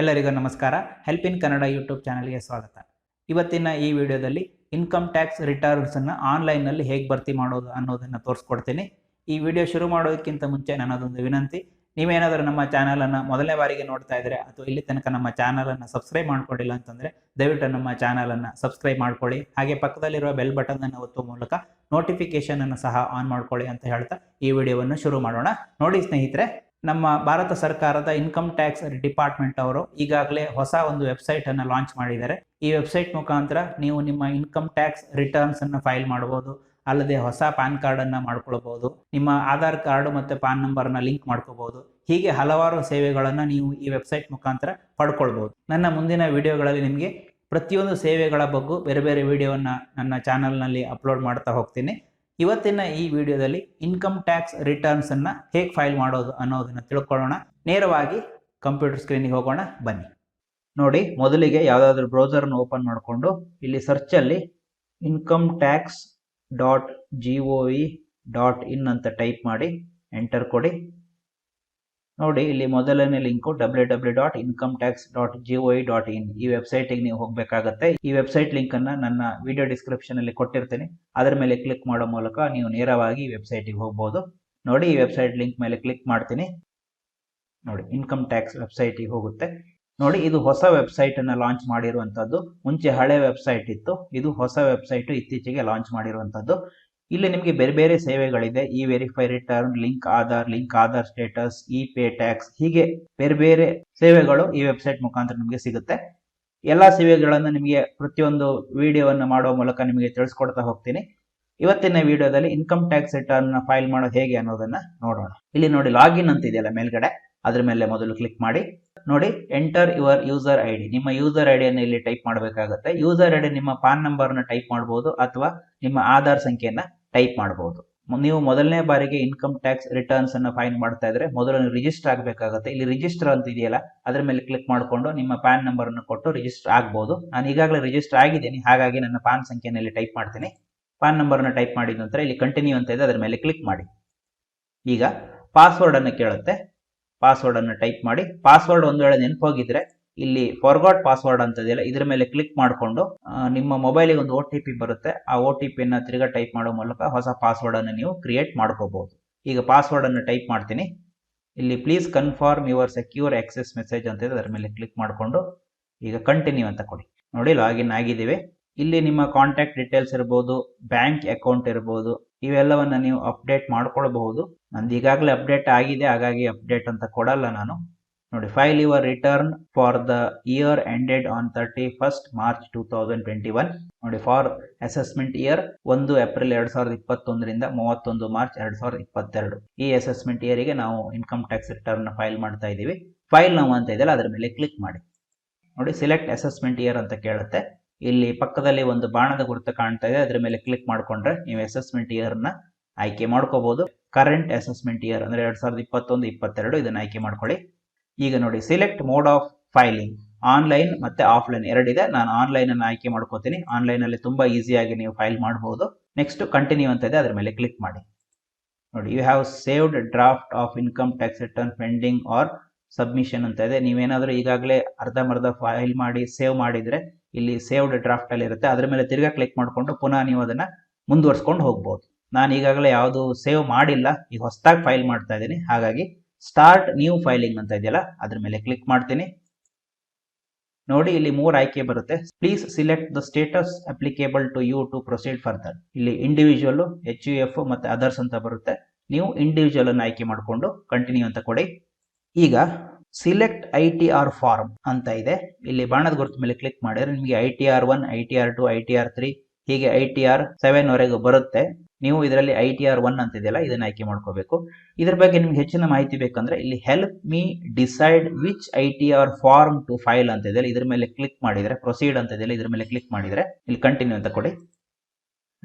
ಎಲ್ಲರಿಗೂ ನಮಸ್ಕಾರ. Help in Kannada YouTube ಚಾನಲ್ಗೆ ಸ್ವಾಗತ. ಇವತ್ತಿನ ಈ ವಿಡಿಯೋದಲ್ಲಿ ಇನ್ಕಮ್ ಟ್ಯಾಕ್ಸ್ ರಿಟರ್ನ್ಸ್ ಅನ್ನು ಆನ್ಲೈನ್ ನಲ್ಲಿ ಹೇಗೆ ಭರ್ತಿ ಮಾಡೋದು ಅನ್ನೋದನ್ನ ತೋರಿಸ್ಕೊಡ್ತೀನಿ. ಈ ವಿಡಿಯೋ ಶುರು ಮಾಡೋದಕ್ಕಿಂತ ಮುಂಚೆ ನನ್ನದೊಂದು ವಿನಂತಿ, ನೀವೇನಾದರೂ ನಮ್ಮ ಚಾನಲ್ ಅನ್ನು ಮೊದಲನೇ ಬಾರಿಗೆ ನೋಡ್ತಾ ಇದ್ರೆ ಅಥವಾ ಇಲ್ಲಿ ತನಕ ನಮ್ಮ ಚಾನಲ್ ಅನ್ನು ಸಬ್ಸ್ಕ್ರೈಬ್ ಮಾಡ್ಕೊಂಡಿಲ್ಲ ಅಂತಂದ್ರೆ ದಯವಿಟ್ಟು ನಮ್ಮ ಚಾನಲ್ ಅನ್ನು ಸಬ್ಸ್ಕ್ರೈಬ್ ಮಾಡ್ಕೊಳ್ಳಿ. ಹಾಗೆ ಪಕ್ಕದಲ್ಲಿರುವ ಬೆಲ್ ಬಟನ್ ಅನ್ನು ಒತ್ತುವ ಮೂಲಕ ನೋಟಿಫಿಕೇಶನ್ ಅನ್ನು ಸಹ ಆನ್ ಮಾಡ್ಕೊಳ್ಳಿ ಅಂತ ಹೇಳ್ತಾ ಈ ವಿಡಿಯೋವನ್ನು ಶುರು ಮಾಡೋಣ. ನೋಡಿ ಸ್ನೇಹಿತರೆ, ನಮ್ಮ ಭಾರತ ಸರ್ಕಾರದ ಇನ್ಕಮ್ ಟ್ಯಾಕ್ಸ್ ಡಿಪಾರ್ಟ್ಮೆಂಟ್ ಅವರು ಈಗಾಗಲೇ ಹೊಸ ಒಂದು ವೆಬ್ಸೈಟ್ ಅನ್ನು ಲಾಂಚ್ ಮಾಡಿದ್ದಾರೆ. ಈ ವೆಬ್ಸೈಟ್ ಮುಖಾಂತರ ನೀವು ನಿಮ್ಮ ಇನ್ಕಮ್ ಟ್ಯಾಕ್ಸ್ ರಿಟರ್ನ್ಸ್ ಅನ್ನು ಫೈಲ್ ಮಾಡಬಹುದು, ಅಲ್ಲದೆ ಹೊಸ ಪಾನ್ ಕಾರ್ಡ್ ಅನ್ನ ಮಾಡ್ಕೊಳ್ಬಹುದು, ನಿಮ್ಮ ಆಧಾರ್ ಕಾರ್ಡ್ ಮತ್ತೆ ಪಾನ್ ನಂಬರ್ ನ ಲಿಂಕ್ ಮಾಡ್ಕೋಬಹುದು. ಹೀಗೆ ಹಲವಾರು ಸೇವೆಗಳನ್ನ ನೀವು ಈ ವೆಬ್ಸೈಟ್ ಮುಖಾಂತರ ಪಡ್ಕೊಳ್ಬಹುದು. ನನ್ನ ಮುಂದಿನ ವಿಡಿಯೋಗಳಲ್ಲಿ ನಿಮಗೆ ಪ್ರತಿಯೊಂದು ಸೇವೆಗಳ ಬಗ್ಗೆ ಬೇರೆ ಬೇರೆ ವಿಡಿಯೋವನ್ನ ನನ್ನ ಚಾನಲ್ ನಲ್ಲಿ ಅಪ್ಲೋಡ್ ಮಾಡ್ತಾ ಹೋಗ್ತೀನಿ. ಇವತ್ತಿನ ಈ ವಿಡಿಯೋದಲ್ಲಿ ಇನ್ಕಮ್ ಟ್ಯಾಕ್ಸ್ ರಿಟರ್ನ್ಸ್ ಅನ್ನ ಹೇಗೆ ಫೈಲ್ ಮಾಡೋದು ಅನ್ನೋದನ್ನ ತಿಳ್ಕೊಳ್ಳೋಣ. ನೇರವಾಗಿ ಕಂಪ್ಯೂಟರ್ ಸ್ಕ್ರೀನಿಗೆ ಹೋಗೋಣ, ಬನ್ನಿ. ನೋಡಿ, ಮೊದಲಿಗೆ ಯಾವುದಾದ್ರೂ ಬ್ರೌಸರ್ನ ಓಪನ್ ಮಾಡಿಕೊಂಡು ಇಲ್ಲಿ ಸರ್ಚ್ ಅಲ್ಲಿ incometax.gov.in ಅಂತ ಟೈಪ್ ಮಾಡಿ ಎಂಟರ್ ಕೊಡಿ. ನೋಡಿ, ಇಲ್ಲಿ ಮೊದಲನೇ ಲಿಂಕ್ www.incometax.gov.in ಈ ವೆಬ್ಸೈಟಿಗೆ ನೀವು ಹೋಗಬೇಕಾಗತ್ತೆ. ಈ ವೆಬ್ಸೈಟ್ ಲಿಂಕ್ ಅನ್ನ ನನ್ನ ವಿಡಿಯೋ ಡಿಸ್ಕ್ರಿಪ್ಷನ್ ಅಲ್ಲಿ ಕೊಟ್ಟಿರ್ತೀನಿ. ಅದರ ಮೇಲೆ ಕ್ಲಿಕ್ ಮಾಡೋ ಮೂಲಕ ನೀವು ನೇರವಾಗಿ ಈ ವೆಬ್ಸೈಟಿಗೆ ಹೋಗಬಹುದು. ನೋಡಿ, ಈ ವೆಬ್ಸೈಟ್ ಲಿಂಕ್ ಮೇಲೆ ಕ್ಲಿಕ್ ಮಾಡ್ತೀನಿ. ನೋಡಿ, ಇನ್ಕಮ್ ಟ್ಯಾಕ್ಸ್ ವೆಬ್ಸೈಟಿಗೆ ಹೋಗುತ್ತೆ. ನೋಡಿ, ಇದು ಹೊಸ ವೆಬ್ಸೈಟ್ ಅನ್ನ ಲಾಂಚ್ ಮಾಡಿರುವಂತದ್ದು. ಮುಂಚೆ ಹಳೆ ವೆಬ್ಸೈಟ್ ಇತ್ತು, ಇದು ಹೊಸ ವೆಬ್ಸೈಟ್ ಇತ್ತೀಚೆಗೆ ಲಾಂಚ್ ಮಾಡಿರುವಂತದ್ದು. ಇಲ್ಲಿ ನಿಮಗೆ ಬೇರೆ ಬೇರೆ ಸೇವೆಗಳಿದೆ. E verify return, link Aadhaar status, e pay tax, ಹೀಗೆ ಬೇರೆ ಬೇರೆ ಸೇವೆಗಳು ಈ ವೆಬ್ಸೈಟ್ ಮುಖಾಂತರ ನಿಮಗೆ ಸಿಗುತ್ತೆ. ಎಲ್ಲಾ ಸೇವೆಗಳನ್ನು ನಿಮಗೆ ಪ್ರತಿಯೊಂದು ವಿಡಿಯೋವನ್ನು ಮಾಡುವ ಮೂಲಕ ನಿಮಗೆ ತಿಳಿಸ್ಕೊಡ್ತಾ ಹೋಗ್ತೀನಿ. ಇವತ್ತಿನ ವಿಡಿಯೋದಲ್ಲಿ ಇನ್ಕಮ್ ಟ್ಯಾಕ್ಸ್ ರಿಟರ್ನ್ ಫೈಲ್ ಮಾಡೋದು ಹೇಗೆ ಅನ್ನೋದನ್ನ ನೋಡೋಣ. ಇಲ್ಲಿ ನೋಡಿ, ಲಾಗಿನ್ ಅಂತ ಇದೆಯಲ್ಲ ಮೇಲ್ಗಡೆ, ಅದ್ರ ಮೇಲೆ ಮೊದಲು ಕ್ಲಿಕ್ ಮಾಡಿ. ನೋಡಿ, ಎಂಟರ್ ಯುವರ್ ಯೂಸರ್ ಐಡಿ, ನಿಮ್ಮ ಯೂಸರ್ ಐಡಿಯನ್ನು ಇಲ್ಲಿ ಟೈಪ್ ಮಾಡಬೇಕಾಗುತ್ತೆ. ಯೂಸರ್ ಐಡಿ ನಿಮ್ಮ ಪಾನ್ ನಂಬರ್ ನ ಟೈಪ್ ಮಾಡಬಹುದು ಅಥವಾ ನಿಮ್ಮ ಆಧಾರ್ ಸಂಖ್ಯೆಯನ್ನ ಟೈಪ್ ಮಾಡಬಹುದು. ನೀವು ಮೊದಲನೇ ಬಾರಿಗೆ ಇನ್ಕಮ್ ಟ್ಯಾಕ್ಸ್ ರಿಟರ್ನ್ಸ್ ಅನ್ನ ಫೈಲ್ ಮಾಡ್ತಾ ಇದ್ರೆ ಮೊದಲು ರಿಜಿಸ್ಟರ್ ಆಗಬೇಕಾಗುತ್ತೆ. ಇಲ್ಲಿ ರಿಜಿಸ್ಟರ್ ಅಂತ ಇದೆಯಲ್ಲ, ಅದ್ರ ಮೇಲೆ ಕ್ಲಿಕ್ ಮಾಡಿಕೊಂಡು ನಿಮ್ಮ ಪ್ಯಾನ್ ನಂಬರ್ ಅನ್ನು ಕೊಟ್ಟು ರಿಜಿಸ್ಟರ್ ಆಗಬಹುದು. ನಾನು ಈಗಾಗಲೇ ರಿಜಿಸ್ಟರ್ ಆಗಿದ್ದೀನಿ, ಹಾಗಾಗಿ ನನ್ನ ಪಾನ್ ಸಂಖ್ಯೆಯಲ್ಲಿ ಟೈಪ್ ಮಾಡ್ತೀನಿ. ಪಾನ್ ನಂಬರ್ ನ ಟೈಪ್ ಮಾಡಿದ ನಂತರ ಇಲ್ಲಿ ಕಂಟಿನ್ಯೂ ಅಂತ ಇದೆ, ಅದರ ಮೇಲೆ ಕ್ಲಿಕ್ ಮಾಡಿ. ಈಗ ಪಾಸ್ವರ್ಡ್ ಅನ್ನು ಕೇಳುತ್ತೆ, ಪಾಸ್ವರ್ಡ್ ಅನ್ನು ಟೈಪ್ ಮಾಡಿ. ಪಾಸ್ವರ್ಡ್ ಒಂದು ವೇಳೆ ನೆನಪೋಗಿದ್ರೆ ಇಲ್ಲಿ ಫಾರ್ಗಾಟ್ ಪಾಸ್ವರ್ಡ್ ಅಂತ ಇದೆಯಲ್ಲ, ಇದ್ರ ಮೇಲೆ ಕ್ಲಿಕ್ ಮಾಡಿಕೊಂಡು ನಿಮ್ಮ ಮೊಬೈಲಿಗೆ ಒಂದು OTP ಬರುತ್ತೆ. ಆ OTP ನ ತಿರ್ಗಾ ಟೈಪ್ ಮಾಡೋ ಮೂಲಕ ಹೊಸ ಪಾಸ್ವರ್ಡ್ ಅನ್ನು ನೀವು ಕ್ರಿಯೇಟ್ ಮಾಡ್ಕೋಬಹುದು. ಈಗ ಪಾಸ್ವರ್ಡ್ ಅನ್ನು ಟೈಪ್ ಮಾಡ್ತೀನಿ. ಇಲ್ಲಿ please confirm your secure access message ಅಂತ ಇದೆ, ಅದರ ಮೇಲೆ ಕ್ಲಿಕ್ ಮಾಡಿಕೊಂಡು ಈಗ ಕಂಟಿನ್ಯೂ ಅಂತ ಕೊಡಿ. ನೋಡಿ, ಲಾಗಿನ್ ಆಗಿದ್ದೀವಿ. ಇಲ್ಲಿ ನಿಮ್ಮ ಕಾಂಟ್ಯಾಕ್ಟ್ ಡೀಟೇಲ್ಸ್ ಇರಬಹುದು, ಬ್ಯಾಂಕ್ ಅಕೌಂಟ್ ಇರಬಹುದು, ಇವೆಲ್ಲವನ್ನ ನೀವು ಅಪ್ಡೇಟ್ ಮಾಡ್ಕೊಳ್ಬಹುದು. ನಂದು ಈಗಾಗಲೇ ಅಪ್ಡೇಟ್ ಆಗಿದೆ, ಹಾಗಾಗಿ ಅಪ್ಡೇಟ್ ಅಂತ ಕೊಡಲ್ಲ ನಾನು. ನೋಡಿ, file your return for the year ended on 31st March 2021. ನೋಡಿ, ಫಾರ್ ಅಸೆಸ್ಮೆಂಟ್ ಇಯರ್ 1 ಏಪ್ರಿಲ್ 2021 ರಿಂದ 31 ಮಾರ್ಚ್ 2022. ಈ ಅಸೆಸ್ಮೆಂಟ್ ಇಯರ್ ಗೆ ನಾವು ಇನ್ಕಮ್ ಟ್ಯಾಕ್ಸ್ ರಿಟರ್ನ್ ಫೈಲ್ ಮಾಡ್ತಾ ಇದೀವಿ. ಫೈಲ್ ನಾವು ಅಂತ ಇದೆಯಲ್ಲ, ಅದರ ಮೇಲೆ ಕ್ಲಿಕ್ ಮಾಡಿ. ನೋಡಿ, ಸಿಲೆಕ್ಟ್ ಅಸೆಸ್ಮೆಂಟ್ ಇಯರ್ ಅಂತ ಕೇಳುತ್ತೆ. ಇಲ್ಲಿ ಪಕ್ಕದಲ್ಲಿ ಒಂದು ಬಾಣದ ಗುರುತು ಕಾಣ್ತಾ ಇದೆ, ಅದರ ಮೇಲೆ ಕ್ಲಿಕ್ ಮಾಡ್ಕೊಂಡ್ರೆ ನೀವು ಅಸೆಸ್ಮೆಂಟ್ ಇಯರ್ ನ ಆಯ್ಕೆ ಮಾಡ್ಕೋಬಹುದು. ಕರೆಂಟ್ ಅಸೆಸ್ಮೆಂಟ್ ಇಯರ್ ಅಂದ್ರೆ 2021-22 ಇದನ್ನ ಆಯ್ಕೆ ಮಾಡ್ಕೊಳ್ಳಿ. ಈಗ ನೋಡಿ, select mode of filing, online ಮತ್ತೆ ಆಫ್ಲೈನ್ ಎರಡಿದೆ. ನಾನು ಆನ್ಲೈನ್ ಅನ್ನು ಆಯ್ಕೆ ಮಾಡ್ಕೋತೀನಿ. ಆನ್ಲೈನ್ ಅಲ್ಲಿ ತುಂಬಾ ಈಸಿಯಾಗಿ ನೀವು ಫೈಲ್ ಮಾಡಬಹುದು. ನೆಕ್ಸ್ಟ್ ಕಂಟಿನ್ಯೂ ಅಂತ ಇದೆ, ಅದರ ಮೇಲೆ ಕ್ಲಿಕ್ ಮಾಡಿ. ನೋಡಿ, you have saved draft of income tax return pending or submission ಅಂತ ಇದೆ. ನೀವೇನಾದ್ರೂ ಈಗಾಗಲೇ ಅರ್ಧಂಬರ್ಧ ಫೈಲ್ ಮಾಡಿ ಸೇವ್ ಮಾಡಿದ್ರೆ ಇಲ್ಲಿ ಸೇವ್ಡ್ ಡ್ರಾಫ್ಟ್ ಅಲ್ಲಿ ಇರುತ್ತೆ, ಅದರ ಮೇಲೆ ತಿರ್ಗಾ ಕ್ಲಿಕ್ ಮಾಡಿಕೊಂಡು ಪುನಃ ನೀವು ಅದನ್ನ ಮುಂದುವರ್ಸ್ಕೊಂಡು ಹೋಗ್ಬಹುದು. ನಾನು ಈಗಾಗಲೇ ಯಾವುದು ಸೇವ್ ಮಾಡಿಲ್ಲ, ಈಗ ಹೊಸದಾಗಿ ಫೈಲ್ ಮಾಡ್ತಾ ಇದ್ದೀನಿ, ಹಾಗಾಗಿ ಸ್ಟಾರ್ಟ್ ನ್ಯೂ ಫೈಲಿಂಗ್ ಅಂತ ಇದೆಯಲ್ಲ, ಅದ್ರ ಮೇಲೆ ಕ್ಲಿಕ್ ಮಾಡ್ತೀನಿ. ನೋಡಿ, ಇಲ್ಲಿ 3 ಆಯ್ಕೆ ಬರುತ್ತೆ. Please select the status applicable to you to proceed further. ಇಲ್ಲಿ ಇಂಡಿವಿಜುವಲ್, HUF ಮತ್ತೆ ಅದರ್ಸ್ ಅಂತ ಬರುತ್ತೆ. ನೀವು ಇಂಡಿವಿಜುವಲ್ ಅನ್ನು ಆಯ್ಕೆ ಮಾಡಿಕೊಂಡು ಕಂಟಿನ್ಯೂ ಅಂತ ಕೊಡಿ. ಈಗ ಸಿಲೆಕ್ಟ್ ITR ಫಾರ್ಮ್ ಅಂತ ಇದೆ, ಇಲ್ಲಿ ಬಾಣದ ಗುರುತು ಮೇಲೆ ಕ್ಲಿಕ್ ಮಾಡಿದ್ರೆ ನಿಮಗೆ ITR 1, ITR 2, ITR 3 ಹೀಗೆ ITR 7 ವರೆಗೂ ಬರುತ್ತೆ. ನೀವು ಇದರಲ್ಲಿ ITR 1 ಅಂತ ಇದೆಯಲ್ಲ, ಇದನ್ನ ಆಯ್ಕೆ ಮಾಡ್ಕೋಬೇಕು. ಇದ್ರ ಬಗ್ಗೆ ನಿಮ್ಗೆ ಹೆಚ್ಚಿನ ಮಾಹಿತಿ ಬೇಕಂದ್ರೆ ಇಲ್ಲಿ help me decide which ITR form to file ಅಂತ ಇದೆ, ಇದ್ರ ಮೇಲೆ ಕ್ಲಿಕ್ ಮಾಡಿದ್ರೆ ಪ್ರೊಸೀಡ್ ಅಂತ ಇದೆಯಲ್ಲ, ಇದ್ರ ಮೇಲೆ ಕ್ಲಿಕ್ ಮಾಡಿದ್ರೆ ಇಲ್ಲಿ ಕಂಟಿನ್ಯೂ ಅಂತ ಕೊಡಿ.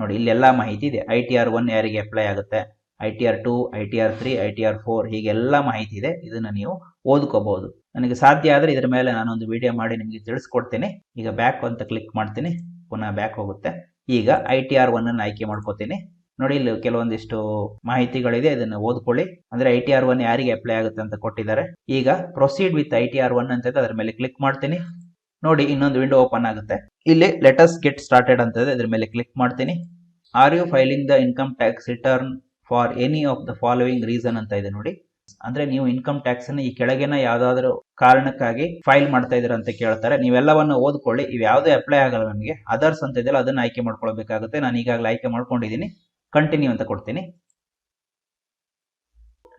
ನೋಡಿ, ಇಲ್ಲಿ ಎಲ್ಲಾ ಮಾಹಿತಿ ಇದೆ. ITR 1 ಯಾರಿಗೆ ಅಪ್ಲೈ ಆಗುತ್ತೆ, ITR 2, ITR 3, ITR 4 ಹೀಗೆಲ್ಲ ಮಾಹಿತಿ ಇದೆ. ಇದನ್ನ ನೀವು ಓದ್ಕೋಬಹುದು. ನನಗೆ ಸಾಧ್ಯ ಆದ್ರೆ ಇದರ ಮೇಲೆ ನಾನೊಂದು ವಿಡಿಯೋ ಮಾಡಿ ನಿಮಗೆ ತಿಳಿಸ್ಕೊಡ್ತೀನಿ. ಈಗ ಬ್ಯಾಕ್ ಅಂತ ಕ್ಲಿಕ್ ಮಾಡ್ತೀನಿ, ಪುನಃ ಬ್ಯಾಕ್ ಹೋಗುತ್ತೆ. ಈಗ ITR 1 ಅನ್ನು ಆಯ್ಕೆ ಮಾಡ್ಕೋತೀನಿ. ನೋಡಿ ಇಲ್ಲಿ ಕೆಲವೊಂದಿಷ್ಟು ಮಾಹಿತಿಗಳಿದೆ, ಇದನ್ನ ಓದ್ಕೊಳ್ಳಿ. ಅಂದ್ರೆ ITR1 ಯಾರಿಗೆ ಅಪ್ಲೈ ಆಗುತ್ತೆ ಅಂತ ಕೊಟ್ಟಿದ್ದಾರೆ. ಈಗ ಪ್ರೊಸೀಡ್ ವಿತ್ ITR1 ಅಂತ ಇದೆ, ಅದರ ಮೇಲೆ ಕ್ಲಿಕ್ ಮಾಡ್ತೀನಿ. ನೋಡಿ ಇನ್ನೊಂದು ವಿಂಡೋ ಓಪನ್ ಆಗುತ್ತೆ. ಇಲ್ಲಿ ಲೆಟ್ ಅಸ್ ಗೆಟ್ ಸ್ಟಾರ್ಟೆಡ್ ಅಂತ ಇದೆ, ಅದರ ಮೇಲೆ ಕ್ಲಿಕ್ ಮಾಡ್ತೀನಿ. Are you filing the income tax return for any of the following reason ಅಂತ ಇದೆ ನೋಡಿ. ಅಂದ್ರೆ ನೀವು ಇನ್ಕಮ್ ಟ್ಯಾಕ್ಸ್ ಅನ್ನು ಈ ಕೆಳಗಿನ ಯಾವ್ದಾದ್ರು ಕಾರಣಕ್ಕಾಗಿ ಫೈಲ್ ಮಾಡ್ತಾ ಇದೀರ ಅಂತ ಕೇಳ್ತಾರೆ. ನೀವೆಲ್ಲವನ್ನು ಓದ್ಕೊಳ್ಳಿ. ಇವ್ ಯಾವುದೇ ಅಪ್ಲೈ ಆಗಲ್ಲ ನಮಗೆ. ಅದರ್ಸ್ ಅಂತ ಇದೆಯಲ್ಲ ಅದನ್ನ ಆಯ್ಕೆ ಮಾಡ್ಕೊಳ್ಬೇಕಾಗುತ್ತೆ. ನಾನು ಈಗಾಗಲೇ ಆಯ್ಕೆ ಮಾಡ್ಕೊಂಡಿದ್ದೀನಿ. ಕಂಟಿನ್ಯೂ ಅಂತ ಕೊಡ್ತೀನಿ.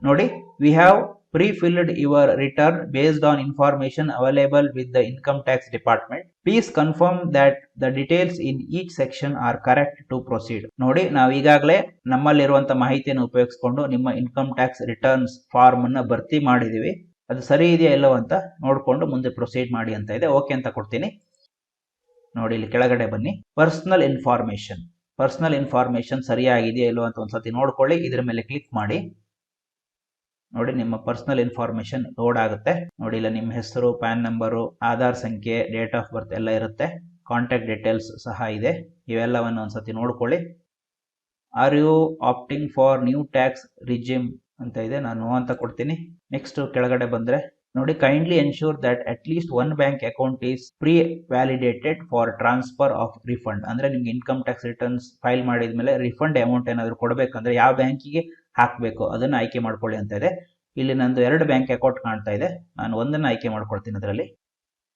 ನೋಡಿ, we have pre-filled your return based on information available with the income tax department. Please confirm that the details in each section are correct to proceed. ನೋಡಿ, ನಾವು ಈಗಾಗಲೇ ನಮ್ಮಲ್ಲಿರುವಂತ ಮಾಹಿತಿಯನ್ನು ಉಪಯೋಗಿಸಿಕೊಂಡು ನಿಮ್ಮ ಇನ್ಕಮ್ ಟ್ಯಾಕ್ಸ್ ರಿಟರ್ನ್ಸ್ ಫಾರ್ಮ್ ಅನ್ನ ಭರ್ತಿ ಮಾಡಿದೀವಿ. ಅದು ಸರಿ ಇದೆಯಾ ಇಲ್ಲೋ ಅಂತ ನೋಡಿಕೊಂಡು ಮುಂದೆ ಪ್ರೊಸೀಡ್ ಮಾಡಿ ಅಂತ ಇದೆ. ಓಕೆ ಅಂತ ಕೊಡ್ತೀನಿ. ನೋಡಿ ಇಲ್ಲಿ ಕೆಳಗಡೆ ಬನ್ನಿ. ಪರ್ಸನಲ್ ಇನ್ಫಾರ್ಮೇಶನ್ ಸರಿಯಾಗಿದೆಯಾ ಇಲ್ಲೋ ಅಂತ ಒಂದ್ಸತಿ ನೋಡ್ಕೊಳ್ಳಿ. ಇದ್ರ ಮೇಲೆ ಕ್ಲಿಕ್ ಮಾಡಿ. ನೋಡಿ, ನಿಮ್ಮ ಪರ್ಸನಲ್ ಇನ್ಫಾರ್ಮೇಶನ್ ಲೋಡ್ ಆಗುತ್ತೆ. ನೋಡಿ, ಇಲ್ಲ ನಿಮ್ಮ ಹೆಸರು, ಪ್ಯಾನ್ ನಂಬರು, ಆಧಾರ್ ಸಂಖ್ಯೆ, ಡೇಟ್ ಆಫ್ ಬರ್ತ್ ಎಲ್ಲ ಇರುತ್ತೆ. ಕಾಂಟ್ಯಾಕ್ಟ್ ಡೀಟೇಲ್ಸ್ ಸಹ ಇದೆ. ಇವೆಲ್ಲವನ್ನು ಒಂದ್ಸತಿ ನೋಡ್ಕೊಳ್ಳಿ. Are you opting for new tax regime ಅಂತ ಇದೆ, ನಾನು ಅಂತ ಕೊಡ್ತೀನಿ. ನೆಕ್ಸ್ಟ್ ಕೆಳಗಡೆ ಬಂದ್ರೆ ನೋಡಿ, kindly ensure that at least one bank account is pre validated for transfer of refund. ಅಂದ್ರೆ ನಿಮ್ಗೆ ಇನ್ಕಮ್ ಟ್ಯಾಕ್ಸ್ ರಿಟರ್ನ್ಸ್ ಫೈಲ್ ಮಾಡಿದ್ಮೇಲೆ ರಿಫಂಡ್ ಅಮೌಂಟ್ ಏನಾದ್ರು ಕೊಡಬೇಕಂದ್ರೆ ಯಾವ ಬ್ಯಾಂಕಿಗೆ ಹಾಕಬೇಕು ಅದನ್ನ ಆಯ್ಕೆ ಮಾಡ್ಕೊಳ್ಳಿ ಅಂತ ಇದೆ. ಇಲ್ಲಿ ನಂದು 2 ಬ್ಯಾಂಕ್ ಅಕೌಂಟ್ ಕಾಣ್ತಾ ಇದೆ. ನಾನು ಒಂದನ್ನ ಆಯ್ಕೆ ಮಾಡ್ಕೊಳ್ತೀನಿ. ಅದರಲ್ಲಿ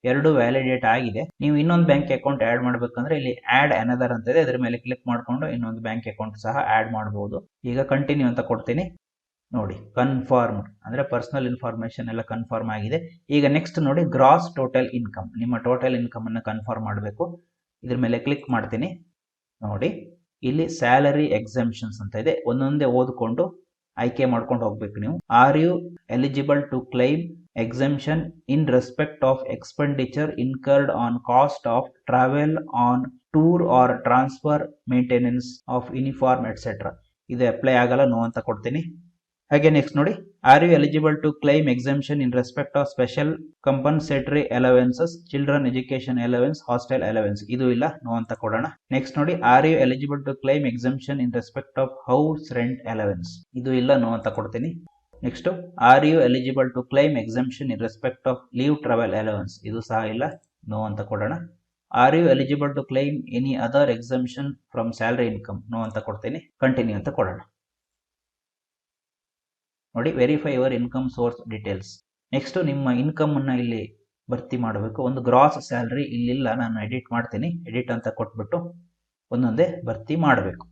2 ವ್ಯಾಲಿಡೇಟ್ ಆಗಿದೆ. ನೀವು ಇನ್ನೊಂದು ಬ್ಯಾಂಕ್ ಅಕೌಂಟ್ ಆಡ್ ಮಾಡ್ಬೇಕಂದ್ರೆ ಇಲ್ಲಿ ಆಡ್ ಅನದರ್ ಅಂತ ಇದೆ, ಅದ್ರ ಮೇಲೆ ಕ್ಲಿಕ್ ಮಾಡ್ಕೊಂಡು ಇನ್ನೊಂದು ಬ್ಯಾಂಕ್ ಅಕೌಂಟ್ ಸಹ ಆಡ್ ಮಾಡಬಹುದು. ಈಗ ಕಂಟಿನ್ಯೂ ಅಂತ ಕೊಡ್ತೀನಿ. ನೋಡಿ, ಕನ್ಫರ್ಮ್ ಅಂದ್ರೆ ಪರ್ಸನಲ್ ಇನ್ಫಾರ್ಮೇಶನ್ ಎಲ್ಲ ಕನ್ಫರ್ಮ್ ಆಗಿದೆ. ಈಗ ನೆಕ್ಸ್ಟ್ ನೋಡಿ, ಗ್ರಾಸ್ ಟೋಟಲ್ ಇನ್ಕಮ್. ನಿಮ್ಮ ಟೋಟಲ್ ಇನ್ಕಮ್ ಅನ್ನ ಕನ್ಫರ್ಮ್ ಮಾಡಬೇಕು. ಇದ್ರ ಮೇಲೆ ಕ್ಲಿಕ್ ಮಾಡ್ತೀನಿ. ನೋಡಿ, ಇಲ್ಲಿ ಸ್ಯಾಲರಿ ಎಕ್ಸೆಂಪ್ಷನ್ಸ್ ಅಂತ ಇದೆ. ಒಂದೊಂದೇ ಓದ್ಕೊಂಡು ಆಯ್ಕೆ ಮಾಡ್ಕೊಂಡು ಹೋಗ್ಬೇಕು ನೀವು. Are you eligible to claim exemption in respect of expenditure incurred on cost of travel on tour or transfer maintenance of uniform etcetera. ಇದು ಅಪ್ಲೈ ಆಗಲ್ಲ, ನೋ ಅಂತ ಕೊಡ್ತೀನಿ. ಹಾಗೆ ನೆಕ್ಸ್ಟ್ ನೋಡಿ, are you eligible to claim exemption in respect of special compensatory allowances, children education allowance, hostel allowance. ಇದು ಇಲ್ಲ, no ಅಂತ ಕೊಡೋಣ. ನೆಕ್ಸ್ಟ್ ನೋಡಿ, are you eligible to claim exemption in respect of house rent allowance. ಇದು ಇಲ್ಲ, no ಅಂತ ಕೊಡ್ತೀನಿ. Next, are you eligible to claim exemption in respect of leave travel allowance. ಇದು ಸಹ ಇಲ್ಲ, ನೋ ಅಂತ ಕೊಡೋಣ. Are you eligible to claim any other exemption from salary income, no ಅಂತ ಕೊಡ್ತೀನಿ. ಕಂಟಿನ್ಯೂ ಅಂತ ಕೊಡೋಣ. ನೋಡಿ, verify your income source details. Next ನಿಮ್ಮ ಇನ್ಕಮ್ ಅನ್ನ ಇಲ್ಲಿ ಭರ್ತಿ ಮಾಡಬೇಕು. ಒಂದು ಗ್ರಾಸ್ ಸ್ಯಾಲರಿ ಇಲ್ಲಿಲ್ಲ, ನಾನು ಎಡಿಟ್ ಮಾಡ್ತೀನಿ. ಎಡಿಟ್ ಅಂತ ಕೊಟ್ಬಿಟ್ಟು ಒಂದೊಂದೇ ಭರ್ತಿ ಮಾಡಬೇಕು.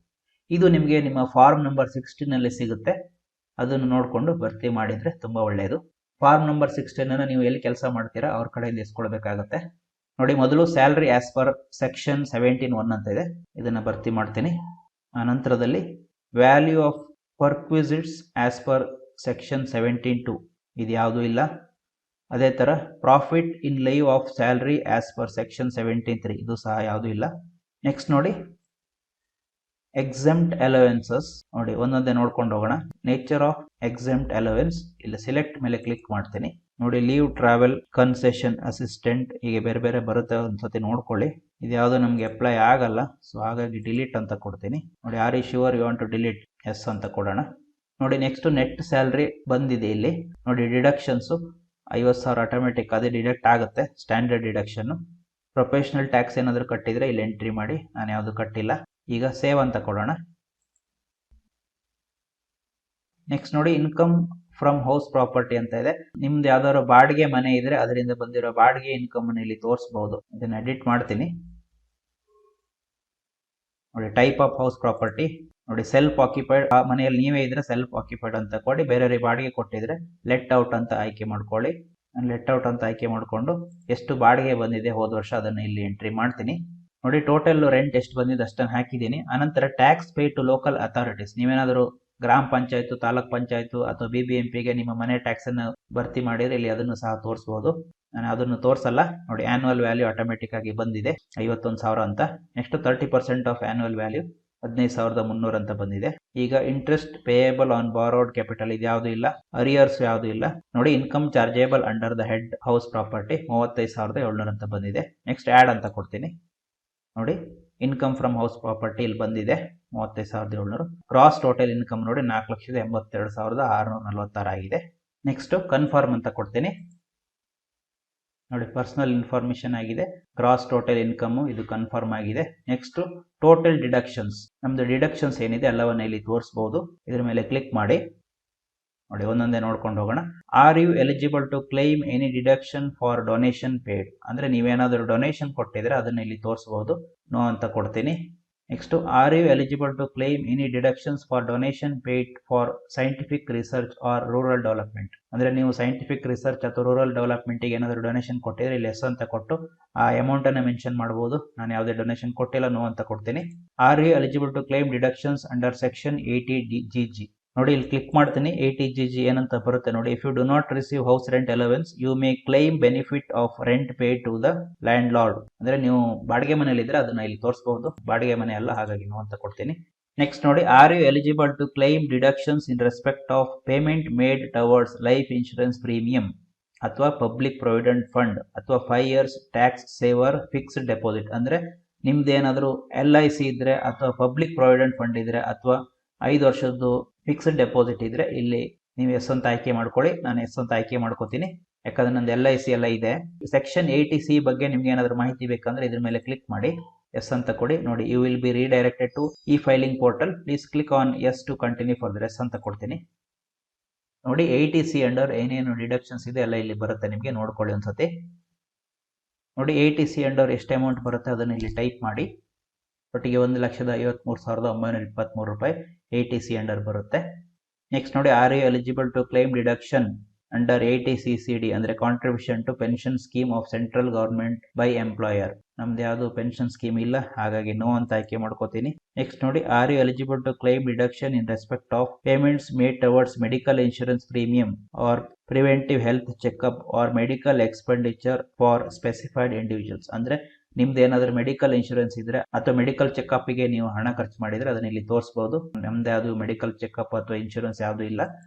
ಇದು ನಿಮಗೆ ನಿಮ್ಮ ಫಾರ್ಮ್ ನಂಬರ್ 16 ನಲ್ಲಿ ಸಿಗುತ್ತೆ. ಅದನ್ನು ನೋಡಿಕೊಂಡು ಭರ್ತಿ ಮಾಡಿದ್ರೆ ತುಂಬಾ ಒಳ್ಳೆಯದು. ಫಾರ್ಮ್ ನಂಬರ್ 16 ಅನ್ನ ನೀವು ಎಲ್ಲಿ ಕೆಲಸ ಮಾಡ್ತೀರಾ ಅವ್ರ ಕಡೆಯಿಂದ ಇಸ್ಕೊಳ್ಬೇಕಾಗತ್ತೆ. ನೋಡಿ, ಮೊದಲು ಸ್ಯಾಲರಿ ಆಸ್ ಪರ್ ಸೆಕ್ಷನ್ 17(1) ಅಂತ ಇದೆ, ಇದನ್ನ ಭರ್ತಿ ಮಾಡ್ತೀನಿ. ಆ ನಂತರದಲ್ಲಿ value of perquisites as per section 17(2) ಇದು ಯಾವುದೂ ಇಲ್ಲ. ಅದೇ ತರ profit in live of salary as per section 17(3) ಇದು ಸಹ ಯಾವುದೂ ಇಲ್ಲ. ನೆಕ್ಸ್ಟ್ ನೋಡಿ, ಎಕ್ಸೆಂಪ್ಟ್ ಅಲವೆನ್ಸಸ್. ನೋಡಿ, ಒಂದೊಂದೇ ನೋಡ್ಕೊಂಡು ಹೋಗೋಣ. ನೇಚರ್ ಆಫ್ ಎಕ್ಸೆಂಪ್ಟ್ ಅಲವೆನ್ಸ್, ಇಲ್ಲಿ ಸಿಲೆಕ್ಟ್ ಮೇಲೆ ಕ್ಲಿಕ್ ಮಾಡ್ತೀನಿ. ನೋಡಿ, ಲೀವ್ ಟ್ರಾವೆಲ್ ಕನ್ಸೆಷನ್ ಅಸಿಸ್ಟೆಂಟ್, ಹೀಗೆ ಬೇರೆ ಬೇರೆ ಬರುತ್ತೆ, ಒಂದ್ಸತಿ ನೋಡ್ಕೊಳ್ಳಿ. ಇದು ಯಾವುದು ನಮ್ಗೆ ಅಪ್ಲೈ ಆಗಲ್ಲ, ಸೊ ಹಾಗಾಗಿ ಡಿಲೀಟ್ ಅಂತ ಕೊಡ್ತೀನಿ. ನೋಡಿ, are you sure you want to delete? Yes ಅಂತ ಕೊಡೋಣ. ನೋಡಿ, ನೆಕ್ಸ್ಟ್ ನೆಟ್ ಸ್ಯಾಲರಿ ಬಂದಿದೆ ಇಲ್ಲಿ. ನೋಡಿ, ಡಿಡಕ್ಷನ್ಸ್ 50,000 ಆಟೋಮೆಟಿಕ್ ಅದೇ ಡಿಡಕ್ಟ್ ಆಗುತ್ತೆ, ಸ್ಟ್ಯಾಂಡರ್ಡ್ ಡಿಡಕ್ಷನ್. ಪ್ರೊಫೆಷನಲ್ ಟ್ಯಾಕ್ಸ್ ಏನಾದರೂ ಕಟ್ಟಿದ್ರೆ ಇಲ್ಲಿ ಎಂಟ್ರಿ ಮಾಡಿ. ನಾನು ಯಾವುದು ಕಟ್ಟಿಲ್ಲ. ಈಗ ಸೇವ್ ಅಂತ ಕೊಡೋಣ. ನೆಕ್ಸ್ಟ್ ನೋಡಿ, ಇನ್ಕಮ್ ಫ್ರಮ್ ಹೌಸ್ ಪ್ರಾಪರ್ಟಿ ಅಂತ ಇದೆ. ನಿಮ್ದು ಯಾವ್ದಾದ್ರು ಬಾಡಿಗೆ ಮನೆ ಇದ್ರೆ ಅದರಿಂದ ಬಂದಿರೋ ಬಾಡಿಗೆ ಇನ್ಕಮ್ ಅನ್ನು ಇಲ್ಲಿ ತೋರಿಸಬಹುದು. ಇದನ್ನ ಎಡಿಟ್ ಮಾಡ್ತೀನಿ. ನೋಡಿ, ಟೈಪ್ ಆಫ್ ಹೌಸ್ ಪ್ರಾಪರ್ಟಿ. ನೋಡಿ, ಸೆಲ್ಫ್ ಆಕ್ಯುಪೈಡ್. ಆ ಮನೆಯಲ್ಲಿ ನೀವೇ ಇದ್ರೆ ಸೆಲ್ಫ್ ಆಕ್ಯುಪೈಡ್ ಅಂತ ಕೊಡಿ. ಬೇರೆಯವರಿಗೆ ಬಾಡಿಗೆ ಕೊಟ್ಟಿದ್ರೆ ಲೆಟ್ ಔಟ್ ಅಂತ ಆಯ್ಕೆ ಮಾಡ್ಕೊಳ್ಳಿ. ನಾನು ಲೆಟ್ ಔಟ್ ಅಂತ ಆಯ್ಕೆ ಮಾಡಿಕೊಂಡು ಎಷ್ಟು ಬಾಡಿಗೆ ಬಂದಿದೆ ಹೋದ ವರ್ಷ ಅದನ್ನು ಇಲ್ಲಿ ಎಂಟ್ರಿ ಮಾಡ್ತೀನಿ. ನೋಡಿ, ಟೋಟಲ್ ರೆಂಟ್ ಎಷ್ಟು ಬಂದಿದೆ ಅಷ್ಟನ್ನು ಹಾಕಿದ್ದೀನಿ. ಅನಂತರ tax pay to local authorities. ನೀವೇನಾದರೂ ಗ್ರಾಮ ಪಂಚಾಯತ್, ತಾಲೂಕ್ ಪಂಚಾಯತ್ ಅಥವಾ BBMPಗೆ ನಿಮ್ಮ ಮನೆ ಟ್ಯಾಕ್ಸ್ ಅನ್ನು ಭರ್ತಿ ಮಾಡಿದ್ರೆ ಇಲ್ಲಿ ಅದನ್ನು ಸಹ ತೋರಿಸಬಹುದು. ನಾನು ಅದನ್ನು ತೋರಿಸಲ್ಲ. ನೋಡಿ, ಆನ್ಯುವಲ್ ವ್ಯಾಲ್ಯೂ ಆಟೋಮೆಟಿಕ್ ಆಗಿ ಬಂದಿದೆ 51,000 ಅಂತ. ನೆಕ್ಸ್ಟ್ 30% ಆಫ್ ಆನ್ಯುವಲ್ ವ್ಯಾಲ್ಯೂ 15,300 ಅಂತ ಬಂದಿದೆ. ಈಗ interest payable on borrowed capital ಇದು ಯಾವುದು ಇಲ್ಲ. ಅರಿಯರ್ಸ್ ಯಾವುದು ಇಲ್ಲ. ನೋಡಿ, income chargeable under the head house property 35,700 ಅಂತ ಬಂದಿದೆ. ನೆಕ್ಸ್ಟ್ ಆಡ್ ಅಂತ ಕೊಡ್ತೀನಿ. ನೋಡಿ, ಇನ್ಕಮ್ ಫ್ರಮ್ ಹೌಸ್ ಪ್ರಾಪರ್ಟಿ ಇಲ್ಲಿ ಬಂದಿದೆ 35,700. ಕ್ರಾಸ್ ಟೋಟಲ್ ಇನ್ಕಮ್ ನೋಡಿ 4,82,646 ಆಗಿದೆ. ನೆಕ್ಸ್ಟ್ ಕನ್ಫರ್ಮ್ ಅಂತ ಕೊಡ್ತೀನಿ. ನೋಡಿ ಪರ್ಸನಲ್ ಇನ್ಫಾರ್ಮೇಶನ್ ಆಗಿದೆ, ಕ್ರಾಸ್ ಟೋಟಲ್ ಇನ್ಕಮ್ ಇದು ಕನ್ಫರ್ಮ್ ಆಗಿದೆ. ನೆಕ್ಸ್ಟ್ ಟೋಟಲ್ ಡಿಡಕ್ಷನ್ಸ್, ನಮ್ದು ಡಿಡಕ್ಷನ್ಸ್ ಏನಿದೆ ಎಲ್ಲವನ್ನ ಇಲ್ಲಿ ತೋರಿಸಬಹುದು. ಇದ್ರ ಮೇಲೆ ಕ್ಲಿಕ್ ಮಾಡಿ ನೋಡಿ ಒಂದೊಂದೇ ನೋಡ್ಕೊಂಡು ಹೋಗೋಣ. Are you eligible to claim any deduction for donation paid, ಅಂದ್ರೆ ನೀವೇನಾದರೂ ಡೊನೇಷನ್ ಕೊಟ್ಟಿದ್ರೆ ಅದನ್ನ ಇಲ್ಲಿ ತೋರಿಸಬಹುದು. ನೋ ಅಂತ ಕೊಡ್ತೀನಿ. Next are you eligible to claim any deductions for donation paid for scientific research or rural development, ಅಂದ್ರೆ ನೀವು ಸೈಂಟಿಫಿಕ್ ರಿಸರ್ಚ್ ಅಥವಾ ರೂರಲ್ ಡೆವಲಪ್ಮೆಂಟ್ ಗೆ ಏನಾದರೂ ಡೊನೇಷನ್ ಕೊಟ್ಟಿದ್ರೆ ಇಲ್ಲಿ ಎಸ್ ಅಂತ ಕೊಟ್ಟು ಆ ಅಮೌಂಟ್ ಅನ್ನ ಮೆನ್ಷನ್ ಮಾಡಬಹುದು. ನಾನು ಯಾವುದೇ ಡೊನೇಷನ್ ಕೊಟ್ಟಿಲ್ಲ, ನೋ ಅಂತ ಕೊಡ್ತೀನಿ. Are you eligible to claim deductions under section 80GG, ನೋಡಿ ಇಲ್ಲಿ ಕ್ಲಿಕ್ ಮಾಡ್ತೀನಿ. 80GG ಏನಂತ ಬರುತ್ತೆ ನೋಡಿ. If you do not receive house rent allowance you may claim benefit of rent paid to the landlord, ಅಂದ್ರೆ ನೀವು ಬಾಡಿಗೆ ಮನೆಯಲ್ಲಿ ಇದ್ರೆ ಅದನ್ನ ಇಲ್ಲಿ ತೋರಿಸಬಹುದು. ಬಾಡಿಗೆ ಮನೆ ಅಲ್ಲ, ಹಾಗಾಗಿ ನೋ ಅಂತ ಕೊಡ್ತೀನಿ. ನೆಕ್ಸ್ಟ್ ನೋಡಿ, are you eligible to claim deductions in respect of payment made towards life insurance premium ಅಥವಾ ಪಬ್ಲಿಕ್ ಪ್ರೊವಿಡೆಂಟ್ ಫಂಡ್ ಅಥವಾ 5 years tax saver fixed deposit, ಅಂದ್ರೆ ನಿಮ್ದೇನಾದ್ರೂ LIC ಇದ್ರೆ ಅಥವಾ ಪಬ್ಲಿಕ್ ಪ್ರೊವಿಡೆಂಟ್ ಫಂಡ್ ಇದ್ರೆ ಅಥವಾ 5 ವರ್ಷದ್ದು ಫಿಕ್ಸ್ಡ್ ಡೆಪಾಸಿಟ್ ಇದ್ರೆ ಇಲ್ಲಿ ನೀವು ಎಸ್ ಅಂತ ಆಯ್ಕೆ ಮಾಡ್ಕೊಳ್ಳಿ. ನಾನು ಎಸ್ ಅಂತ ಆಯ್ಕೆ ಮಾಡ್ಕೋತೀನಿ, ಯಾಕಂದ್ರೆ ನಂದು LIC ಎಲ್ಲ ಇದೆ. ಸೆಕ್ಷನ್ 80C ಬಗ್ಗೆ ನಿಮ್ಗೆ ಏನಾದ್ರು ಮಾಹಿತಿ ಬೇಕಂದ್ರೆ ಇದ್ರ ಮೇಲೆ ಕ್ಲಿಕ್ ಮಾಡಿ ಎಸ್ ಅಂತ ಕೊಡಿ. ನೋಡಿ, you will be redirected to e filing portal, please click on yes to continue further. Yes ಅಂತ ಕೊಡ್ತೀನಿ. ನೋಡಿ 80C ಅಂಡರ್ ಏನೇನು ಡಿಡಕ್ಷನ್ಸ್ ಇದೆ ಎಲ್ಲ ಇಲ್ಲಿ ಬರುತ್ತೆ, ನಿಮಗೆ ನೋಡ್ಕೊಳ್ಳಿ ಒಂದ್ಸತಿ. ನೋಡಿ 80C ಅಂಡರ್ ಎಷ್ಟು ಅಮೌಂಟ್ ಬರುತ್ತೆ ಅದನ್ನ ಇಲ್ಲಿ ಟೈಪ್ ಮಾಡಿ. ಒಟ್ಟಿಗೆ 1,53,923 ರೂಪಾಯಿ 80C ಅಂಡರ್ ಬರುತ್ತೆ. ನೆಕ್ಸ್ಟ್ ನೋಡಿ, are you eligible to claim deduction under 80CCD, ಅಂದ್ರೆ contribution to pension scheme of central government by employer. ನಮ್ದು ಯಾವುದು ಪೆನ್ಷನ್ ಸ್ಕೀಮ್ ಇಲ್ಲ, ಹಾಗಾಗಿ ನೋ ಅಂತ ಆಯ್ಕೆ ಮಾಡ್ಕೋತೀನಿ. ನೆಕ್ಸ್ಟ್ ನೋಡಿ, are you eligible to claim deduction in respect of payments made towards medical insurance premium or preventive health checkup or medical expenditure for specified individuals, ಅಂದ್ರೆ ನಿಮ್ದು ಏನಾದ್ರೂ ಮೆಡಿಕಲ್ ಇನ್ಶೂರೆನ್ಸ್ ಇದ್ರೆ ಅಥವಾ ಮೆಡಿಕಲ್ ಚೆಕ್ಅಪ್ ಗೆ ನೀವು ಹಣ ಖರ್ಚು ಮಾಡಿದ್ರೆ ಅದನ್ನ ಇಲ್ಲಿ ತೋರಿಸಬಹುದು. ನಮ್ದು ಯಾವುದು ಮೆಡಿಕಲ್ ಚೆಕ್ಅಪ್ ಅಥವಾ ಇನ್ಶೂರೆನ್ಸ್ ಯಾವುದು ಇಲ್ಲ,